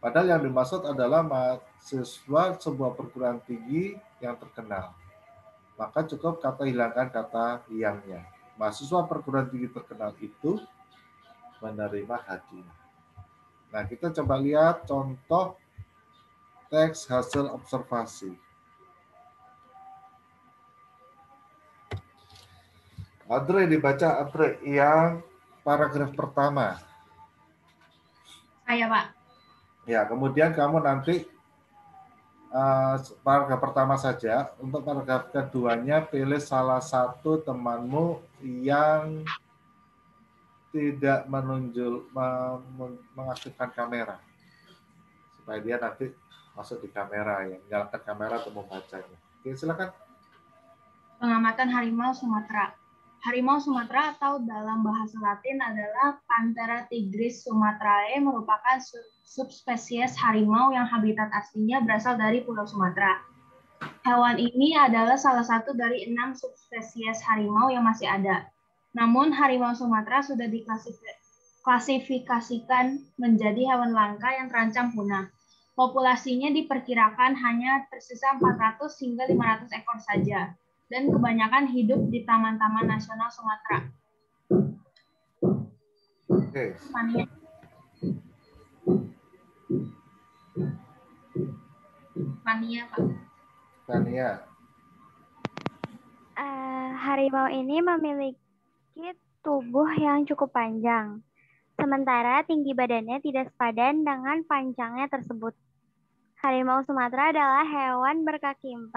Padahal yang dimaksud adalah mahasiswa sebuah perguruan tinggi yang terkenal. Maka cukup hilangkan kata yangnya. Mahasiswa perguruan tinggi terkenal itu menerima hadiah. Nah, kita coba lihat contoh teks hasil observasi. Andre dibaca, Andre, yang paragraf pertama. Saya, Pak. Ya, kemudian kamu nanti paragraf pertama saja. Untuk paragraf keduanya, pilih salah satu temanmu yang tidak mengaktifkan kamera. Supaya dia nanti masuk di kamera, ya, menyalakan kamera untuk membacanya. Oke, silakan. Pengamatan harimau Sumatera. Harimau Sumatera atau dalam bahasa Latin adalah Panthera tigris sumatrae, merupakan subspesies harimau yang habitat aslinya berasal dari Pulau Sumatera. Hewan ini adalah salah satu dari 6 subspesies harimau yang masih ada. Namun harimau Sumatera sudah diklasifikasikan menjadi hewan langka yang terancam punah. Populasinya diperkirakan hanya tersisa 400 hingga 500 ekor saja, dan kebanyakan hidup di taman-taman nasional Sumatera. Oke. Fania, Pak. Fania. Harimau ini memiliki tubuh yang cukup panjang, sementara tinggi badannya tidak sepadan dengan panjangnya tersebut. Harimau Sumatera adalah hewan berkaki 4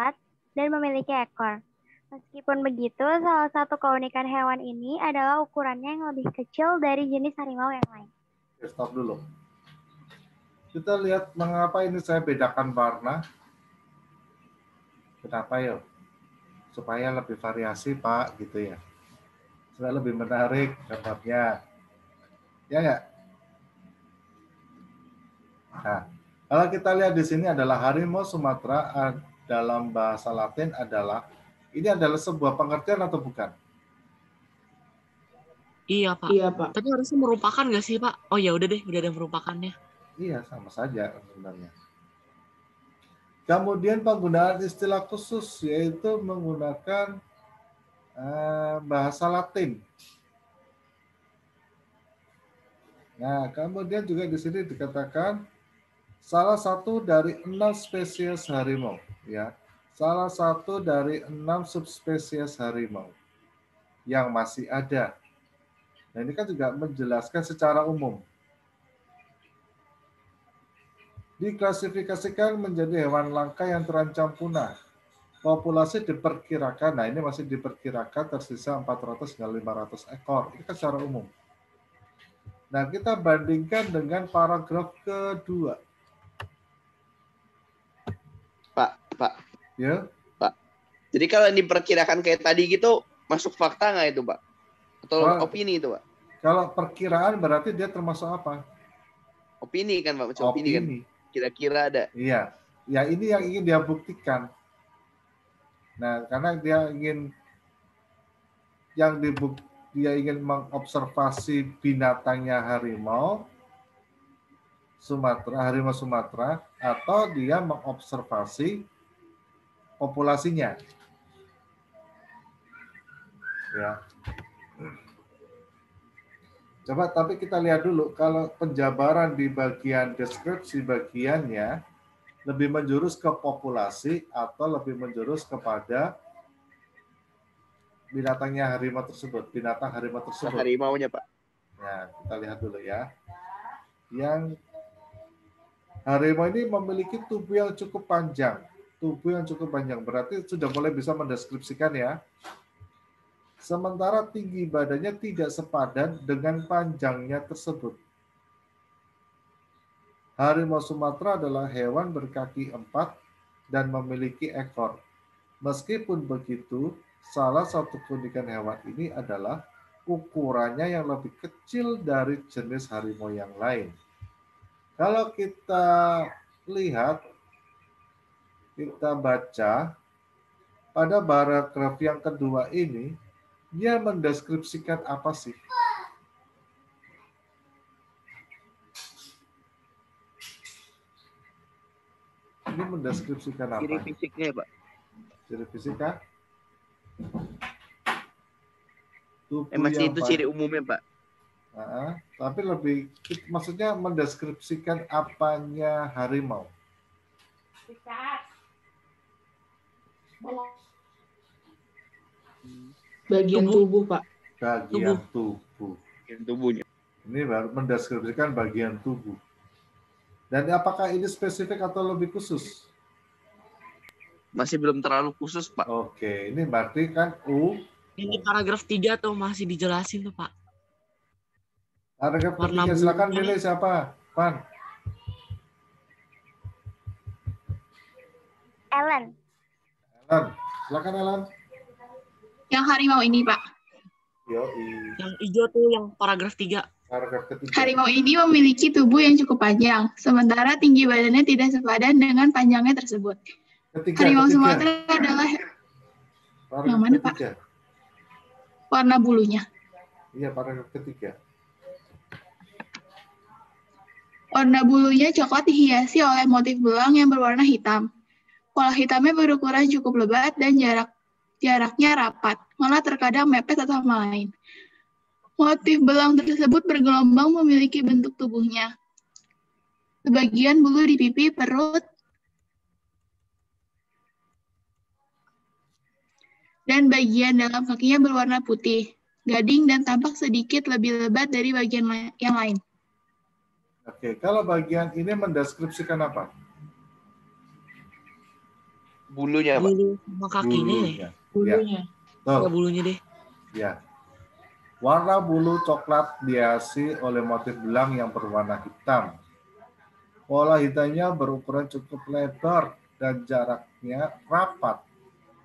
dan memiliki ekor. Meskipun begitu, salah satu keunikan hewan ini adalah ukurannya yang lebih kecil dari jenis harimau yang lain. Stop dulu. Kita lihat mengapa ini saya bedakan warna. Kenapa ya? Supaya lebih variasi, Pak, gitu ya. Supaya lebih menarik gambarnya. Ya nggak? Nah, kalau kita lihat di sini adalah harimau Sumatera dalam bahasa Latin adalah ini adalah sebuah pengertian atau bukan? Iya, Pak. Iya, Pak. Tapi harusnya merupakan nggak sih, Pak? Oh ya udah deh, udah ada merupakannya. Iya, sama saja sebenarnya. Kemudian penggunaan istilah khusus yaitu menggunakan bahasa Latin. Nah, kemudian juga di sini dikatakan salah satu dari 6 spesies harimau, ya. Salah satu dari 6 subspesies harimau yang masih ada. Nah, ini kan juga menjelaskan secara umum. Diklasifikasikan menjadi hewan langka yang terancam punah. Populasi diperkirakan, nah ini masih diperkirakan tersisa 400 hingga 500 ekor. Ini kan secara umum. Nah, kita bandingkan dengan paragraf kedua. Pak. Ya. Pak. Jadi kalau diperkirakan kayak tadi gitu, masuk fakta nggak itu, Pak? Atau opini itu, Pak? Kalau perkiraan berarti dia termasuk apa? Opini kan, Pak? Opini kan. Kira-kira ada. Iya. Ya ini yang ingin dia buktikan. Nah, karena dia ingin mengobservasi binatangnya harimau Sumatera, atau dia mengobservasi populasinya. Ya. Coba tapi kita lihat dulu kalau penjabaran di bagian deskripsi bagiannya lebih menjurus ke populasi atau lebih menjurus kepada binatang harimau tersebut. Harimaunya, Pak. Nah, kita lihat dulu ya. Yang harimau ini memiliki tubuh yang cukup panjang. Berarti sudah mulai bisa mendeskripsikan ya. Sementara tinggi badannya tidak sepadan dengan panjangnya tersebut. Harimau Sumatera adalah hewan berkaki 4 dan memiliki ekor. Meskipun begitu, salah satu keunikan hewan ini adalah ukurannya yang lebih kecil dari jenis harimau yang lain. Kalau kita lihat, kita baca, pada paragraf yang kedua ini, dia mendeskripsikan apa sih? Ini mendeskripsikan apa? Ciri fisiknya, Pak. Ciri fisika? Masih itu ciri umumnya, Pak. Tapi lebih, maksudnya mendeskripsikan apanya harimau? Bagian tubuh, Pak. Bagian tubuh. Bagian tubuhnya. Ini baru mendeskripsikan bagian tubuh. Dan apakah ini spesifik atau lebih khusus? Masih belum terlalu khusus, Pak. Oke, ini berarti kan Ini paragraf 3 tuh masih dijelasin tuh, Pak. Paragraf ketiga, silakan pilih siapa? Pan. Ellen. Silakan Ellen. Yang harimau ini, Pak. Yang hijau tuh yang paragraf 3. Paragraf ketiga. Harimau ini memiliki tubuh yang cukup panjang, sementara tinggi badannya tidak sepadan dengan panjangnya tersebut. Harimau Sumatera adalah paragraf yang mana, ketiga. Pak? Warna bulunya. Iya, paragraf ketiga. Warna bulunya coklat dihiasi oleh motif belang yang berwarna hitam. Pola hitamnya berukuran cukup lebat dan jaraknya rapat, malah terkadang mepet atau lain. Motif belang tersebut bergelombang memiliki bentuk tubuhnya. Sebagian bulu di pipi, perut, dan bagian dalam kakinya berwarna putih, gading, dan tampak sedikit lebih lebat dari bagian yang lain. Oke, kalau bagian ini mendeskripsikan apa? Bulunya, Pak. Bulu sama kakinya deh. Bulunya. Ya, bulunya deh. Ya. Warna bulu coklat dihiasi oleh motif belang yang berwarna hitam. Pola hitamnya berukuran cukup lebar dan jaraknya rapat,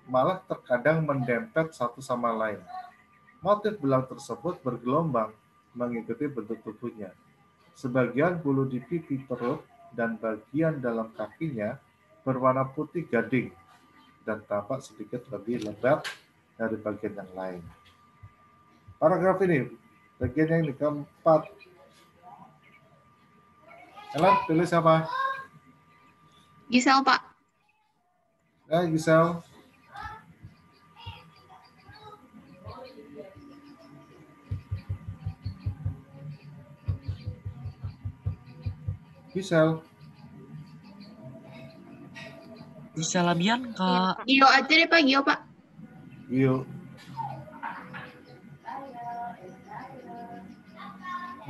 malah terkadang mendempet satu sama lain. Motif belang tersebut bergelombang mengikuti bentuk tubuhnya. Sebagian bulu di pipi, perut, dan bagian dalam kakinya berwarna putih gading dan tampak sedikit lebih lebat dari bagian yang lain. Paragraf ini, bagian yang keempat. Ellen, pilih siapa? Gisel, Pak. Gisel. Bisa Labian, Kak. Gio aja deh, Pak. Gio, Pak.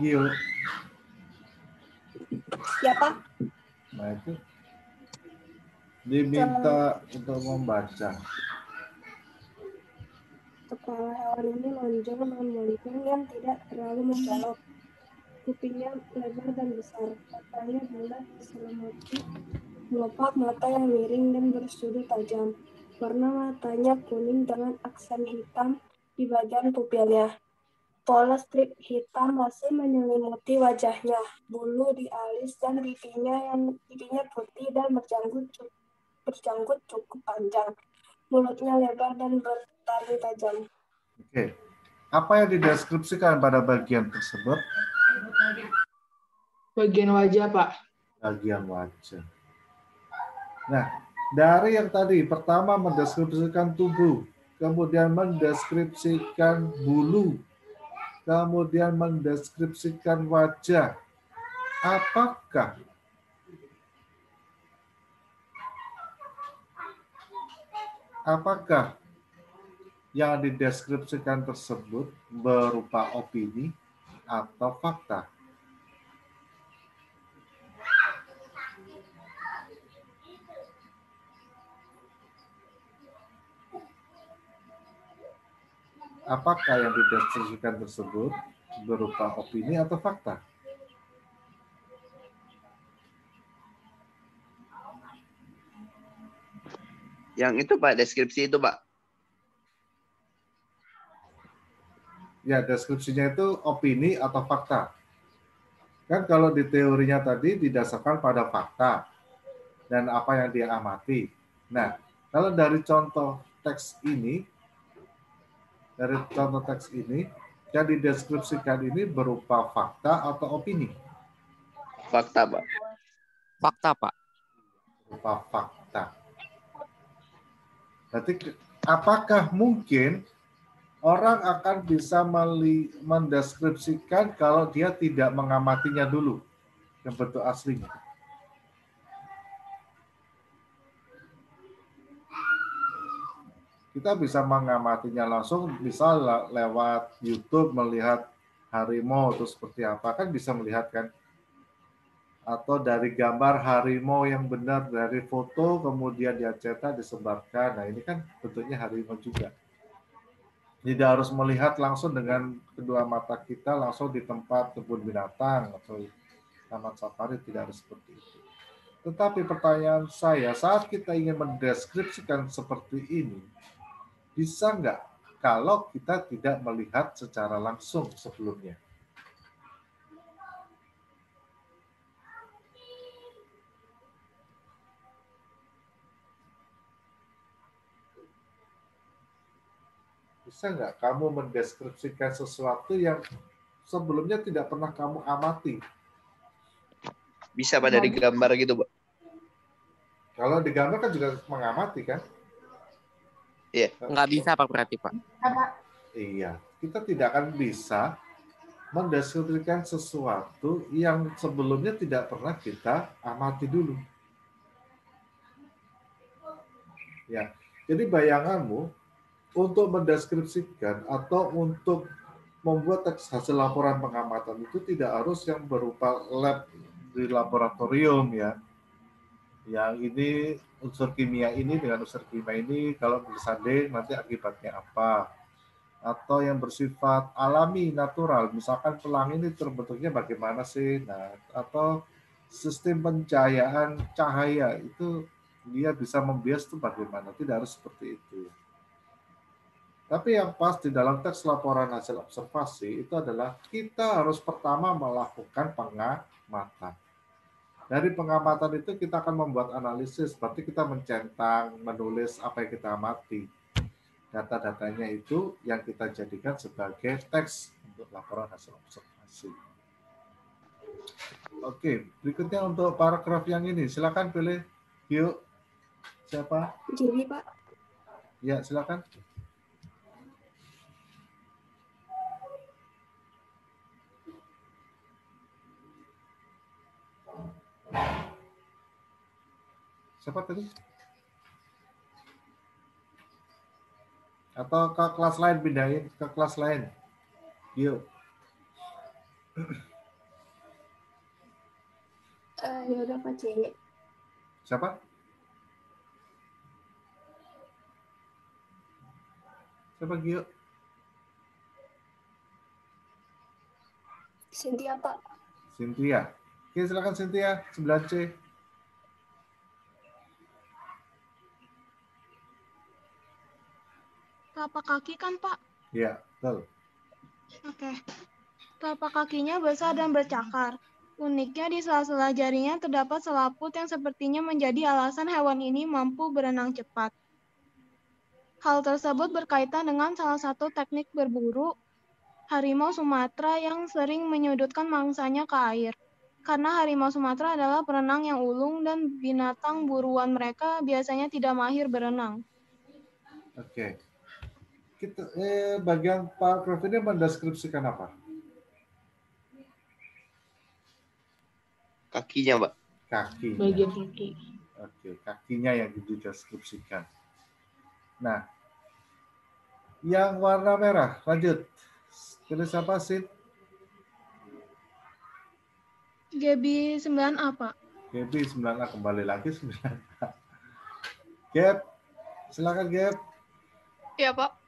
Gio. Siapa? Nah itu diminta untuk membaca. Kepala hewan ini lonjong dan melengkung yang tidak terlalu mencolok. Kupingnya lebar dan besar. Matanya bulat diselimuti kelopak mata yang miring dan bersudut tajam. Warna matanya kuning dengan aksen hitam di bagian pupilnya. Pola strip hitam masih menyelimuti wajahnya. Bulu di alis dan pipinya putih dan berjanggut cukup panjang. Mulutnya lebar dan bertaring tajam. Oke. Apa yang dideskripsikan pada bagian tersebut? Bagian wajah, Pak. Bagian wajah. Nah, dari yang tadi, pertama mendeskripsikan tubuh, kemudian mendeskripsikan bulu, kemudian mendeskripsikan wajah. Apakah yang dideskripsikan tersebut berupa opini atau fakta? Apakah yang dideskripsikan tersebut berupa opini atau fakta? Yang itu Pak, deskripsi itu Pak. Ya, deskripsinya itu opini atau fakta. Kan kalau di teorinya tadi didasarkan pada fakta dan apa yang dia amati. Nah, kalau dari contoh teks ini, yang dideskripsikan ini berupa fakta atau opini? Fakta, Pak. Fakta, Pak. Berupa fakta. Berarti apakah mungkin orang akan bisa mendeskripsikan kalau dia tidak mengamatinya dulu yang bentuk aslinya? Kita bisa mengamatinya langsung, misal lewat YouTube melihat harimau itu seperti apa, kan bisa melihat kan? Atau dari gambar harimau yang benar, dari foto kemudian dia cetak disebarkan. Nah ini kan bentuknya harimau juga. Tidak harus melihat langsung dengan kedua mata kita langsung di tempat kebun binatang atau taman safari, tidak harus seperti itu. Tetapi pertanyaan saya, saat kita ingin mendeskripsikan seperti ini, bisa nggak kalau kita tidak melihat secara langsung sebelumnya? Bisa nggak kamu mendeskripsikan sesuatu yang sebelumnya tidak pernah kamu amati? Bisa Pak, dari gambar gitu Pak. Kalau di gambar kan juga mengamati kan? Iya. Nggak bisa Pak berarti Pak. Iya, kita tidak akan bisa mendeskripsikan sesuatu yang sebelumnya tidak pernah kita amati dulu. Ya, jadi bayanganmu untuk mendeskripsikan atau untuk membuat teks hasil laporan pengamatan itu tidak harus yang berupa lab di laboratorium ya. Yang ini unsur kimia ini dengan unsur kimia ini kalau bersanding nanti akibatnya apa. Atau yang bersifat alami, natural. Misalkan pelangi ini terbentuknya bagaimana sih? Nah, atau sistem pencahayaan cahaya itu dia bisa membias itu bagaimana? Tidak harus seperti itu. Tapi yang pas di dalam teks laporan hasil observasi itu adalah kita harus pertama melakukan pengamatan. Dari pengamatan itu kita akan membuat analisis, berarti kita mencentang, menulis apa yang kita amati. Data-datanya itu yang kita jadikan sebagai teks untuk laporan hasil observasi. Oke, berikutnya untuk paragraf yang ini, silakan pilih. Yuk, siapa? Jadi Pak. Ya, silakan. Siapa tadi? Atau ke kelas lain, pindahin ke kelas lain. Yuk. Ya udah Pak C. Siapa? Siapa Gio? Cynthia Pak. Cynthia. Oke, silakan Cynthia, 9C. Telapak kaki kan, Pak? Ya, betul. Oke. Telapak kakinya besar dan bercakar. Uniknya di sela-sela jarinya terdapat selaput yang sepertinya menjadi alasan hewan ini mampu berenang cepat. Hal tersebut berkaitan dengan salah satu teknik berburu harimau Sumatera yang sering menyudutkan mangsanya ke air. Karena harimau Sumatera adalah perenang yang ulung dan binatang buruan mereka biasanya tidak mahir berenang. Oke. Bagian paragraf ini mendeskripsikan apa? Kakinya, Mbak. Kakinya. Bagian kaki. Oke, kakinya yang dideskripsikan. Nah, yang warna merah, lanjut. Pilih siapa sih? Gebi 9A, Pak. Gebi 9A, kembali lagi 9A. Gap, silakan Gap. Iya, Pak.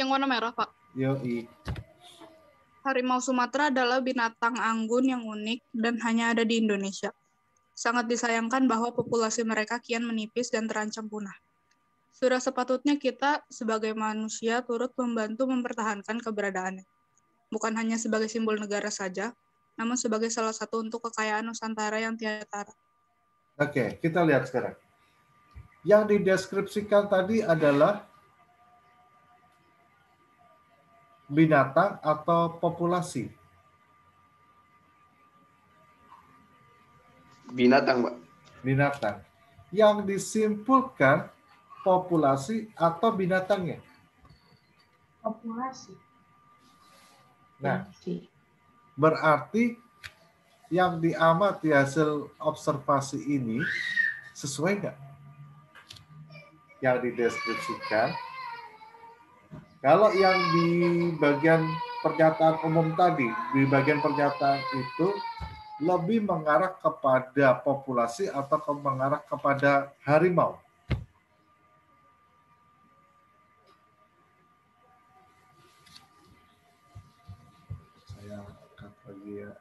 Yang warna merah, Pak. Yoi. Harimau Sumatera adalah binatang anggun yang unik dan hanya ada di Indonesia. Sangat disayangkan bahwa populasi mereka kian menipis dan terancam punah. Sudah sepatutnya kita sebagai manusia turut membantu mempertahankan keberadaannya. Bukan hanya sebagai simbol negara saja, namun sebagai salah satu untuk kekayaan Nusantara yang tiada tara. Oke, kita lihat sekarang. Yang dideskripsikan tadi adalah binatang atau populasi? Binatang, Mbak. Binatang. Yang disimpulkan populasi atau binatangnya? Populasi. Nah, berarti yang diamati hasil observasi ini sesuai nggak? Yang dideskripsikan. Kalau yang di bagian pernyataan umum tadi, di bagian pernyataan itu lebih mengarah kepada populasi atau mengarah kepada harimau? Saya angkat lagi ya.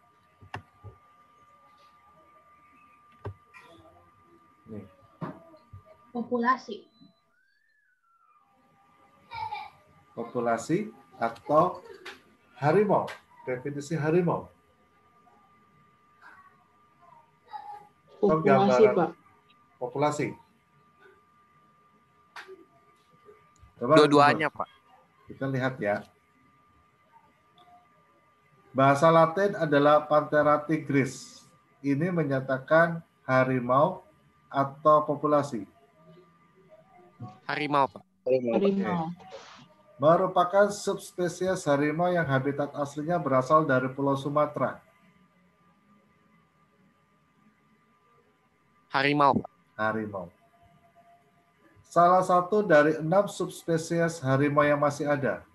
Nih. Populasi. Populasi atau harimau? Definisi harimau. Populasi, Pak. Populasi. Dua-duanya, Pak. Kita lihat ya. Bahasa Latin adalah Panthera tigris. Ini menyatakan harimau atau populasi? Harimau, Pak. Harimau. Merupakan subspesies harimau yang habitat aslinya berasal dari Pulau Sumatera. Harimau, Pak. Harimau. Salah satu dari 6 subspesies harimau yang masih ada.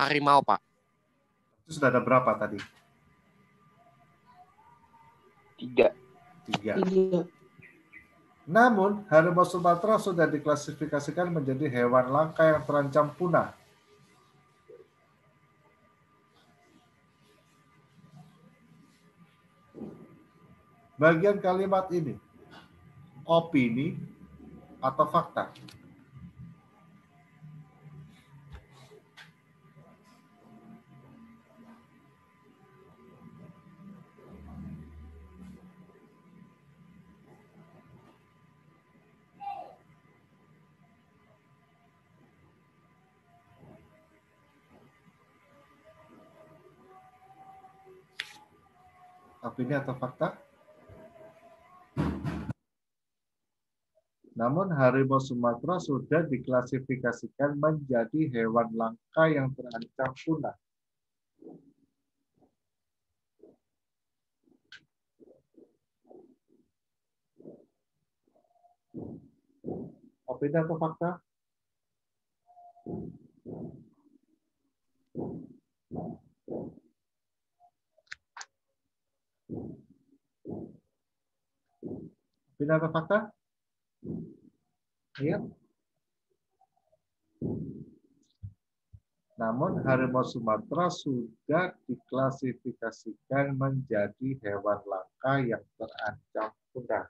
Harimau, Pak. Itu sudah ada berapa tadi? 3. 3. Namun, harimau Sumatera sudah diklasifikasikan menjadi hewan langka yang terancam punah. Bagian kalimat ini, opini atau fakta? Opini atau fakta? Namun harimau Sumatera sudah diklasifikasikan menjadi hewan langka yang terancam punah. Opini atau fakta? Opini atau fakta? Iya. Namun harimau Sumatera sudah diklasifikasikan menjadi hewan langka yang terancam punah.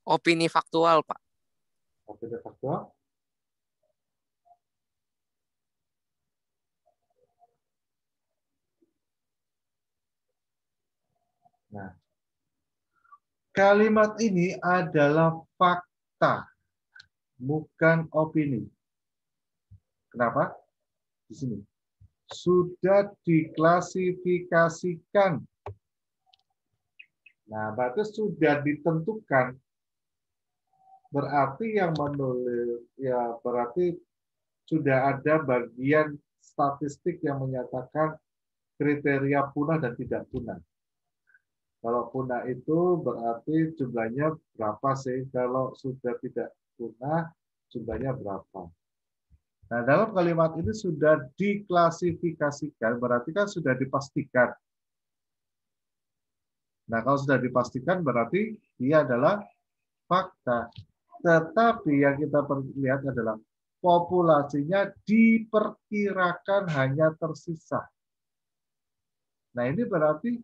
Opini faktual, Pak. Opini faktual. Nah, kalimat ini adalah fakta, bukan opini. Kenapa? Di sini. Sudah diklasifikasikan. Nah, berarti sudah ditentukan. Berarti yang menulis, ya berarti sudah ada bagian statistik yang menyatakan kriteria punah dan tidak punah. Kalau punah itu berarti jumlahnya berapa sih? Kalau sudah tidak punah, jumlahnya berapa? Nah, dalam kalimat ini sudah diklasifikasikan, berarti kan sudah dipastikan. Nah, kalau sudah dipastikan berarti dia adalah fakta. Tetapi yang kita lihat adalah populasinya diperkirakan hanya tersisa. Nah, ini berarti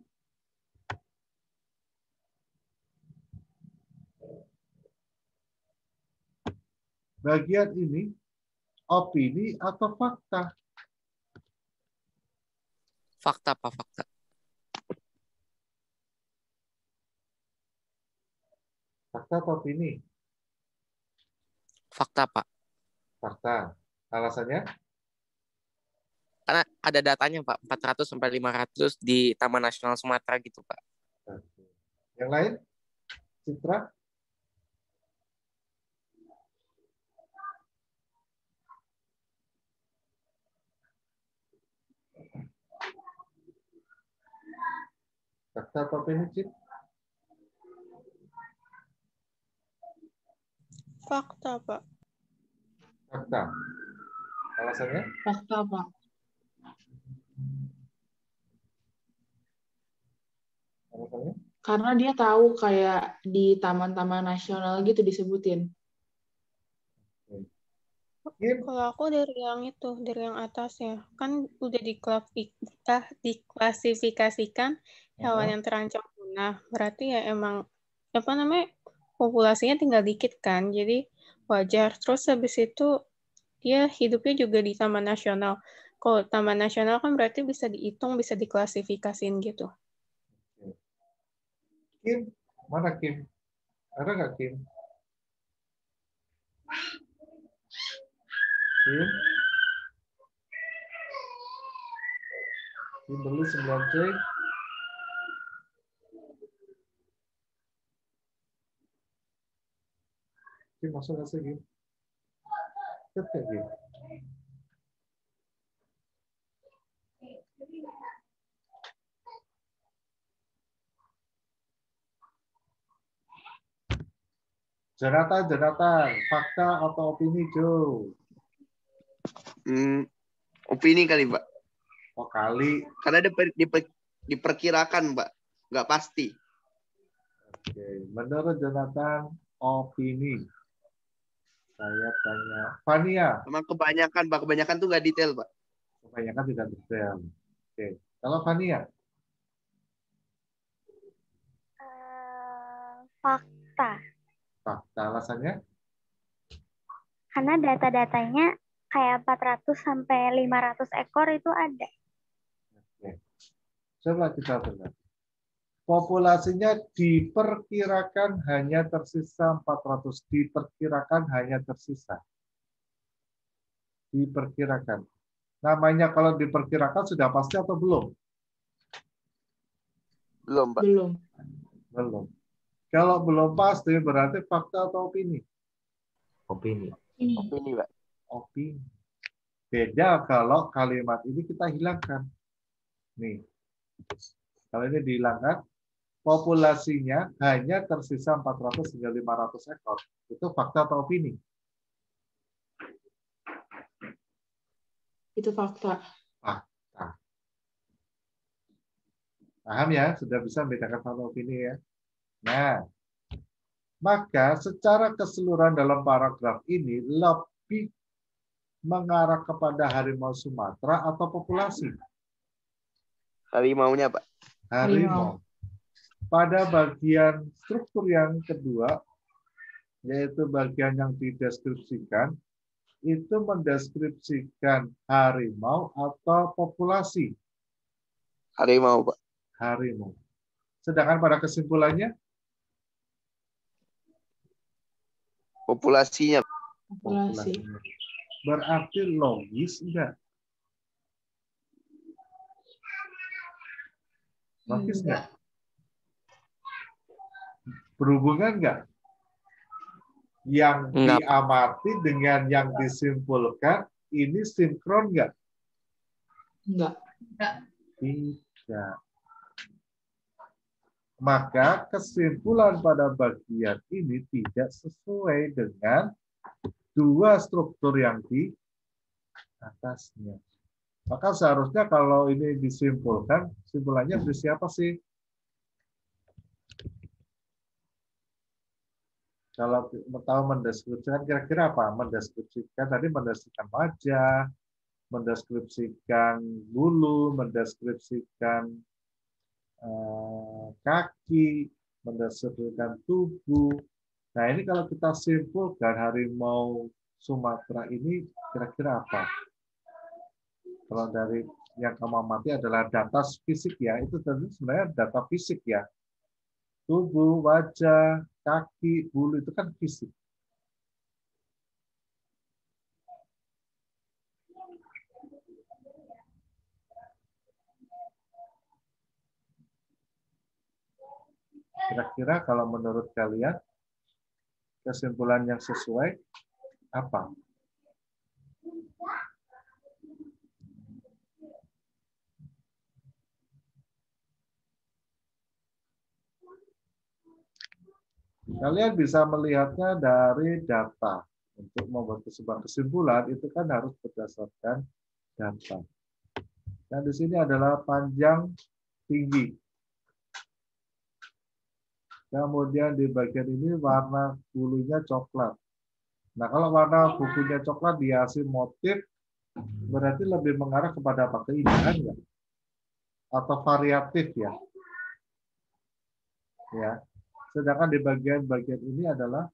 bagian ini opini atau fakta? Fakta, Pak, fakta. Fakta atau opini? Fakta, Pak. Fakta. Alasannya? Karena ada datanya, Pak, 400 sampai 500 di Taman Nasional Sumatera gitu, Pak. Yang lain? Citra? Fakta atau opini, Cip? Fakta, Pak. Fakta. Alasannya? Fakta, Pak. Alasannya? Karena dia tahu kayak di taman-taman nasional gitu disebutin. Kalau aku dari yang itu, dari yang atasnya, kan udah diklasifikasikan hewan yang terancam punah. Berarti ya emang apa namanya populasinya tinggal dikit kan, jadi wajar. Terus habis itu dia hidupnya juga di Taman Nasional. Kalau Taman Nasional kan berarti bisa dihitung, bisa diklasifikasiin gitu. Kim? Mana Kim? Ada nggak Kim? Kim? Kimberly 9C. Kim masuk nggak sih Kim? Tetap Kim. Jonathan, fakta atau opini, Jo? Opini kali, Pak. Oh, kali. Karena diperkirakan, Pak. Nggak pasti. Oke. Menurut Jonathan, opini. Saya tanya. Fania. Memang kebanyakan, Pak. Kebanyakan tuh nggak detail, Pak. Kebanyakan tidak detail. Oke. Kalau Fania? Fakta. Fakta. Alasannya? Karena data-datanya kayak 400 sampai 500 ekor itu ada. Oke. Coba kita dengar. Populasinya diperkirakan hanya tersisa 400. Diperkirakan hanya tersisa. Diperkirakan. Namanya kalau diperkirakan sudah pasti atau belum? Belum, Pak. Belum. Kalau belum pasti berarti fakta atau opini? Opini. Opini, Pak. Opini. Beda kalau kalimat ini kita hilangkan. Nih. Kalau ini dihilangkan, populasinya hanya tersisa 400 hingga 500 ekor. Itu fakta atau opini? Itu fakta. Fakta. Paham ya? Sudah bisa membedakan fakta opini ya? Nah, maka secara keseluruhan dalam paragraf ini lebih mengarah kepada harimau Sumatera atau populasi? Harimaunya, Pak. Harimau. Pada bagian struktur yang kedua, yaitu bagian yang dideskripsikan, itu mendeskripsikan harimau atau populasi? Harimau, Pak. Harimau. Sedangkan pada kesimpulannya, Populasinya. populasinya. Berarti logis enggak? Logis enggak? Berhubungan enggak? Yang Enggak. diamati dengan yang disimpulkan ini sinkron enggak? Enggak. Tidak. Maka kesimpulan pada bagian ini tidak sesuai dengan dua struktur yang di atasnya. Maka seharusnya kalau ini disimpulkan, simpulannya dari siapa sih? Kalau tahu mendeskripsikan kira-kira apa? Mendeskripsikan tadi mendeskripsikan wajah, mendeskripsikan bulu, mendeskripsikan kaki, mendeskripsikan tubuh. Nah ini kalau kita simpulkan harimau Sumatera ini kira-kira apa? Kalau dari yang kamu amati adalah data fisik ya, itu tentu sebenarnya data fisik ya. Tubuh, wajah, kaki, bulu itu kan fisik. Kira-kira kalau menurut kalian kesimpulan yang sesuai apa? Kalian bisa melihatnya dari data. Untuk membuat sebuah kesimpulan itu kan harus berdasarkan data. Nah di sini adalah panjang, tinggi. Kemudian di bagian ini warna bulunya coklat. Nah kalau warna bulunya coklat dihiasi motif, berarti lebih mengarah kepada apa? Keindahan ya? Atau variatif ya? Ya. Sedangkan di bagian-bagian ini adalah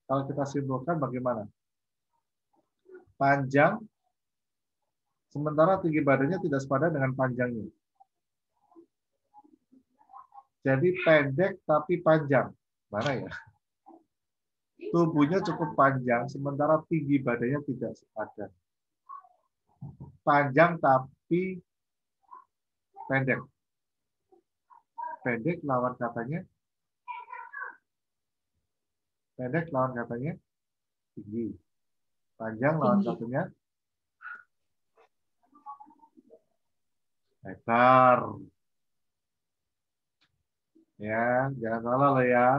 kalau kita simpulkan bagaimana? Panjang, sementara tinggi badannya tidak sepadan dengan panjangnya. Jadi pendek tapi panjang. Mana ya? Tubuhnya cukup panjang, sementara tinggi badannya tidak sepadan. Panjang tapi pendek. Pendek lawan katanya. Pendek lawan katanya tinggi. Panjang lawan katanya lebar. Ya, jangan salah loh ya.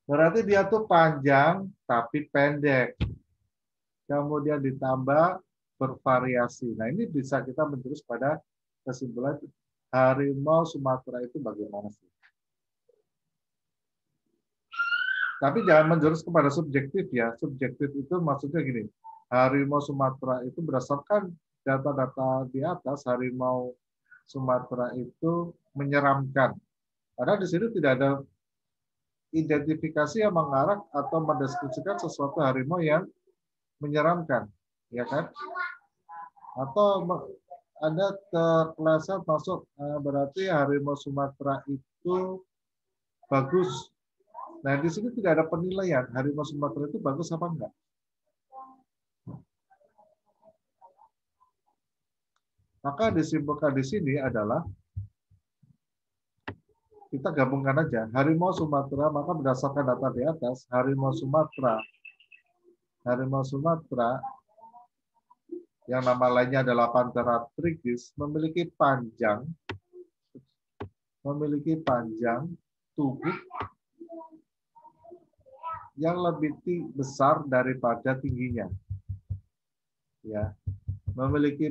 Berarti dia tuh panjang tapi pendek. Kemudian ditambah bervariasi. Nah, ini bisa kita menjurus pada kesimpulan harimau Sumatera itu bagaimana sih? Tapi jangan menjurus kepada subjektif ya. Subjektif itu maksudnya gini. Harimau Sumatera itu berdasarkan data-data di atas, harimau Sumatera itu menyeramkan. Karena di sini tidak ada identifikasi yang mengarah atau mendeskripsikan sesuatu harimau yang menyeramkan, ya kan? Atau ada terkeleset masuk berarti harimau Sumatera itu bagus. Nah di sini tidak ada penilaian harimau Sumatera itu bagus apa enggak. Maka disimpulkan di sini adalah kita gabungkan aja harimau Sumatera, maka berdasarkan data di atas harimau Sumatera yang nama lainnya adalah Panthera trigis memiliki panjang tubuh yang lebih besar daripada tingginya. Ya, memiliki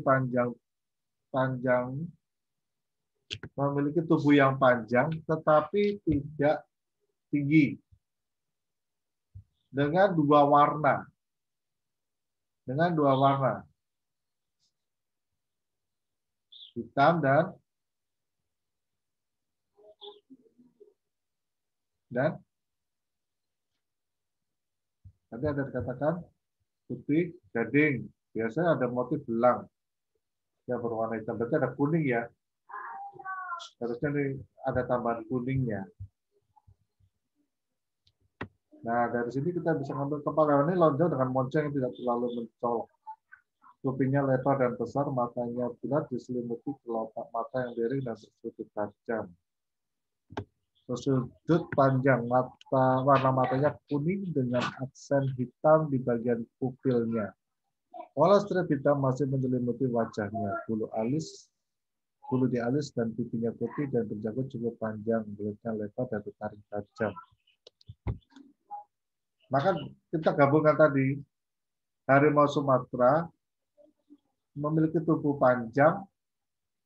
memiliki tubuh yang panjang tetapi tidak tinggi. Dengan dua warna. Hitam dan Tadi ada dikatakan putih, gading. Biasanya ada motif belang yang berwarna hitam. Berarti ada kuning ya. Harusnya nih ada tambahan kuningnya. Nah, dari sini kita bisa ngambil kepala ini lonjong dengan monceng yang tidak terlalu mencolok. Kupingnya lebar dan besar, matanya bulat, diselimuti kelopak mata yang miring dan bersudut tajam. Bersudut panjang, warna matanya kuning dengan aksen hitam di bagian pupilnya. Pola strip hitam masih menyelimuti wajahnya. Bulu di alis dan pipinya putih dan berjanggut cukup panjang, mulutnya lebar dan bertaring tajam. Maka kita gabungkan tadi, harimau Sumatera memiliki tubuh panjang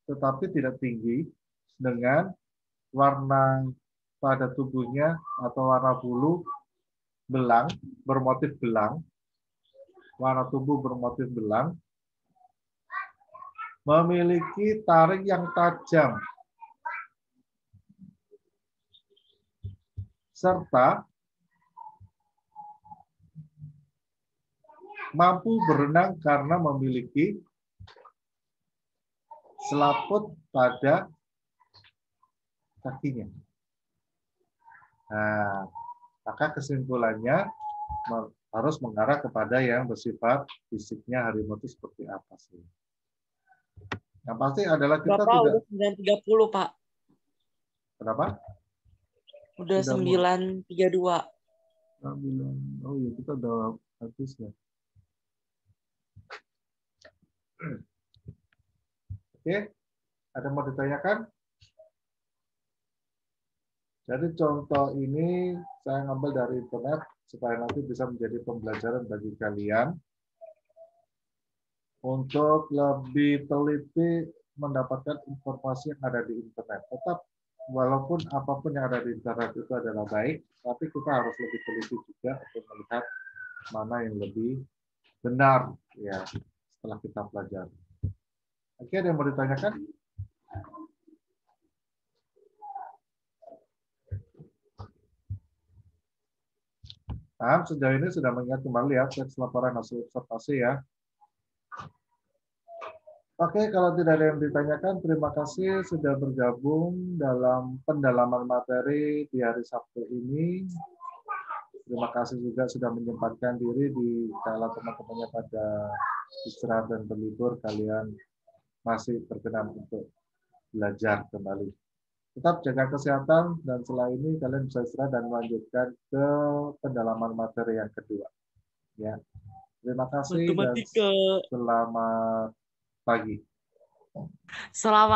tetapi tidak tinggi dengan warna pada tubuhnya atau warna bulu belang, bermotif belang, warna tubuh bermotif belang, memiliki taring yang tajam, serta mampu berenang karena memiliki selaput pada kakinya. Nah, maka kesimpulannya harus mengarah kepada yang bersifat fisiknya harimau itu seperti apa sih. Yang pasti adalah kita Bapak tidak... udah 9.30, Pak. Kenapa? Udah 9.32. Oh iya, kita udah habis ya. Oke, ada mau ditanyakan? Jadi contoh ini saya ngambil dari internet supaya nanti bisa menjadi pembelajaran bagi kalian untuk lebih teliti mendapatkan informasi yang ada di internet. Tetap walaupun apapun yang ada di internet itu adalah baik, tapi kita harus lebih teliti juga untuk melihat mana yang lebih benar ya setelah kita pelajari. Oke, ada yang mau ditanyakan? Nah, sejauh ini sudah mengingat kembali ya teks laporan hasil observasi ya. Oke, kalau tidak ada yang ditanyakan, terima kasih sudah bergabung dalam pendalaman materi di hari Sabtu ini. Terima kasih juga sudah menyempatkan diri di kala teman-temannya pada istirahat dan berlibur, kalian masih berkenan untuk belajar kembali. Tetap jaga kesehatan dan setelah ini kalian bisa istirahat dan melanjutkan ke pendalaman materi yang kedua. Ya, terima kasih dan selamat pagi. Selamat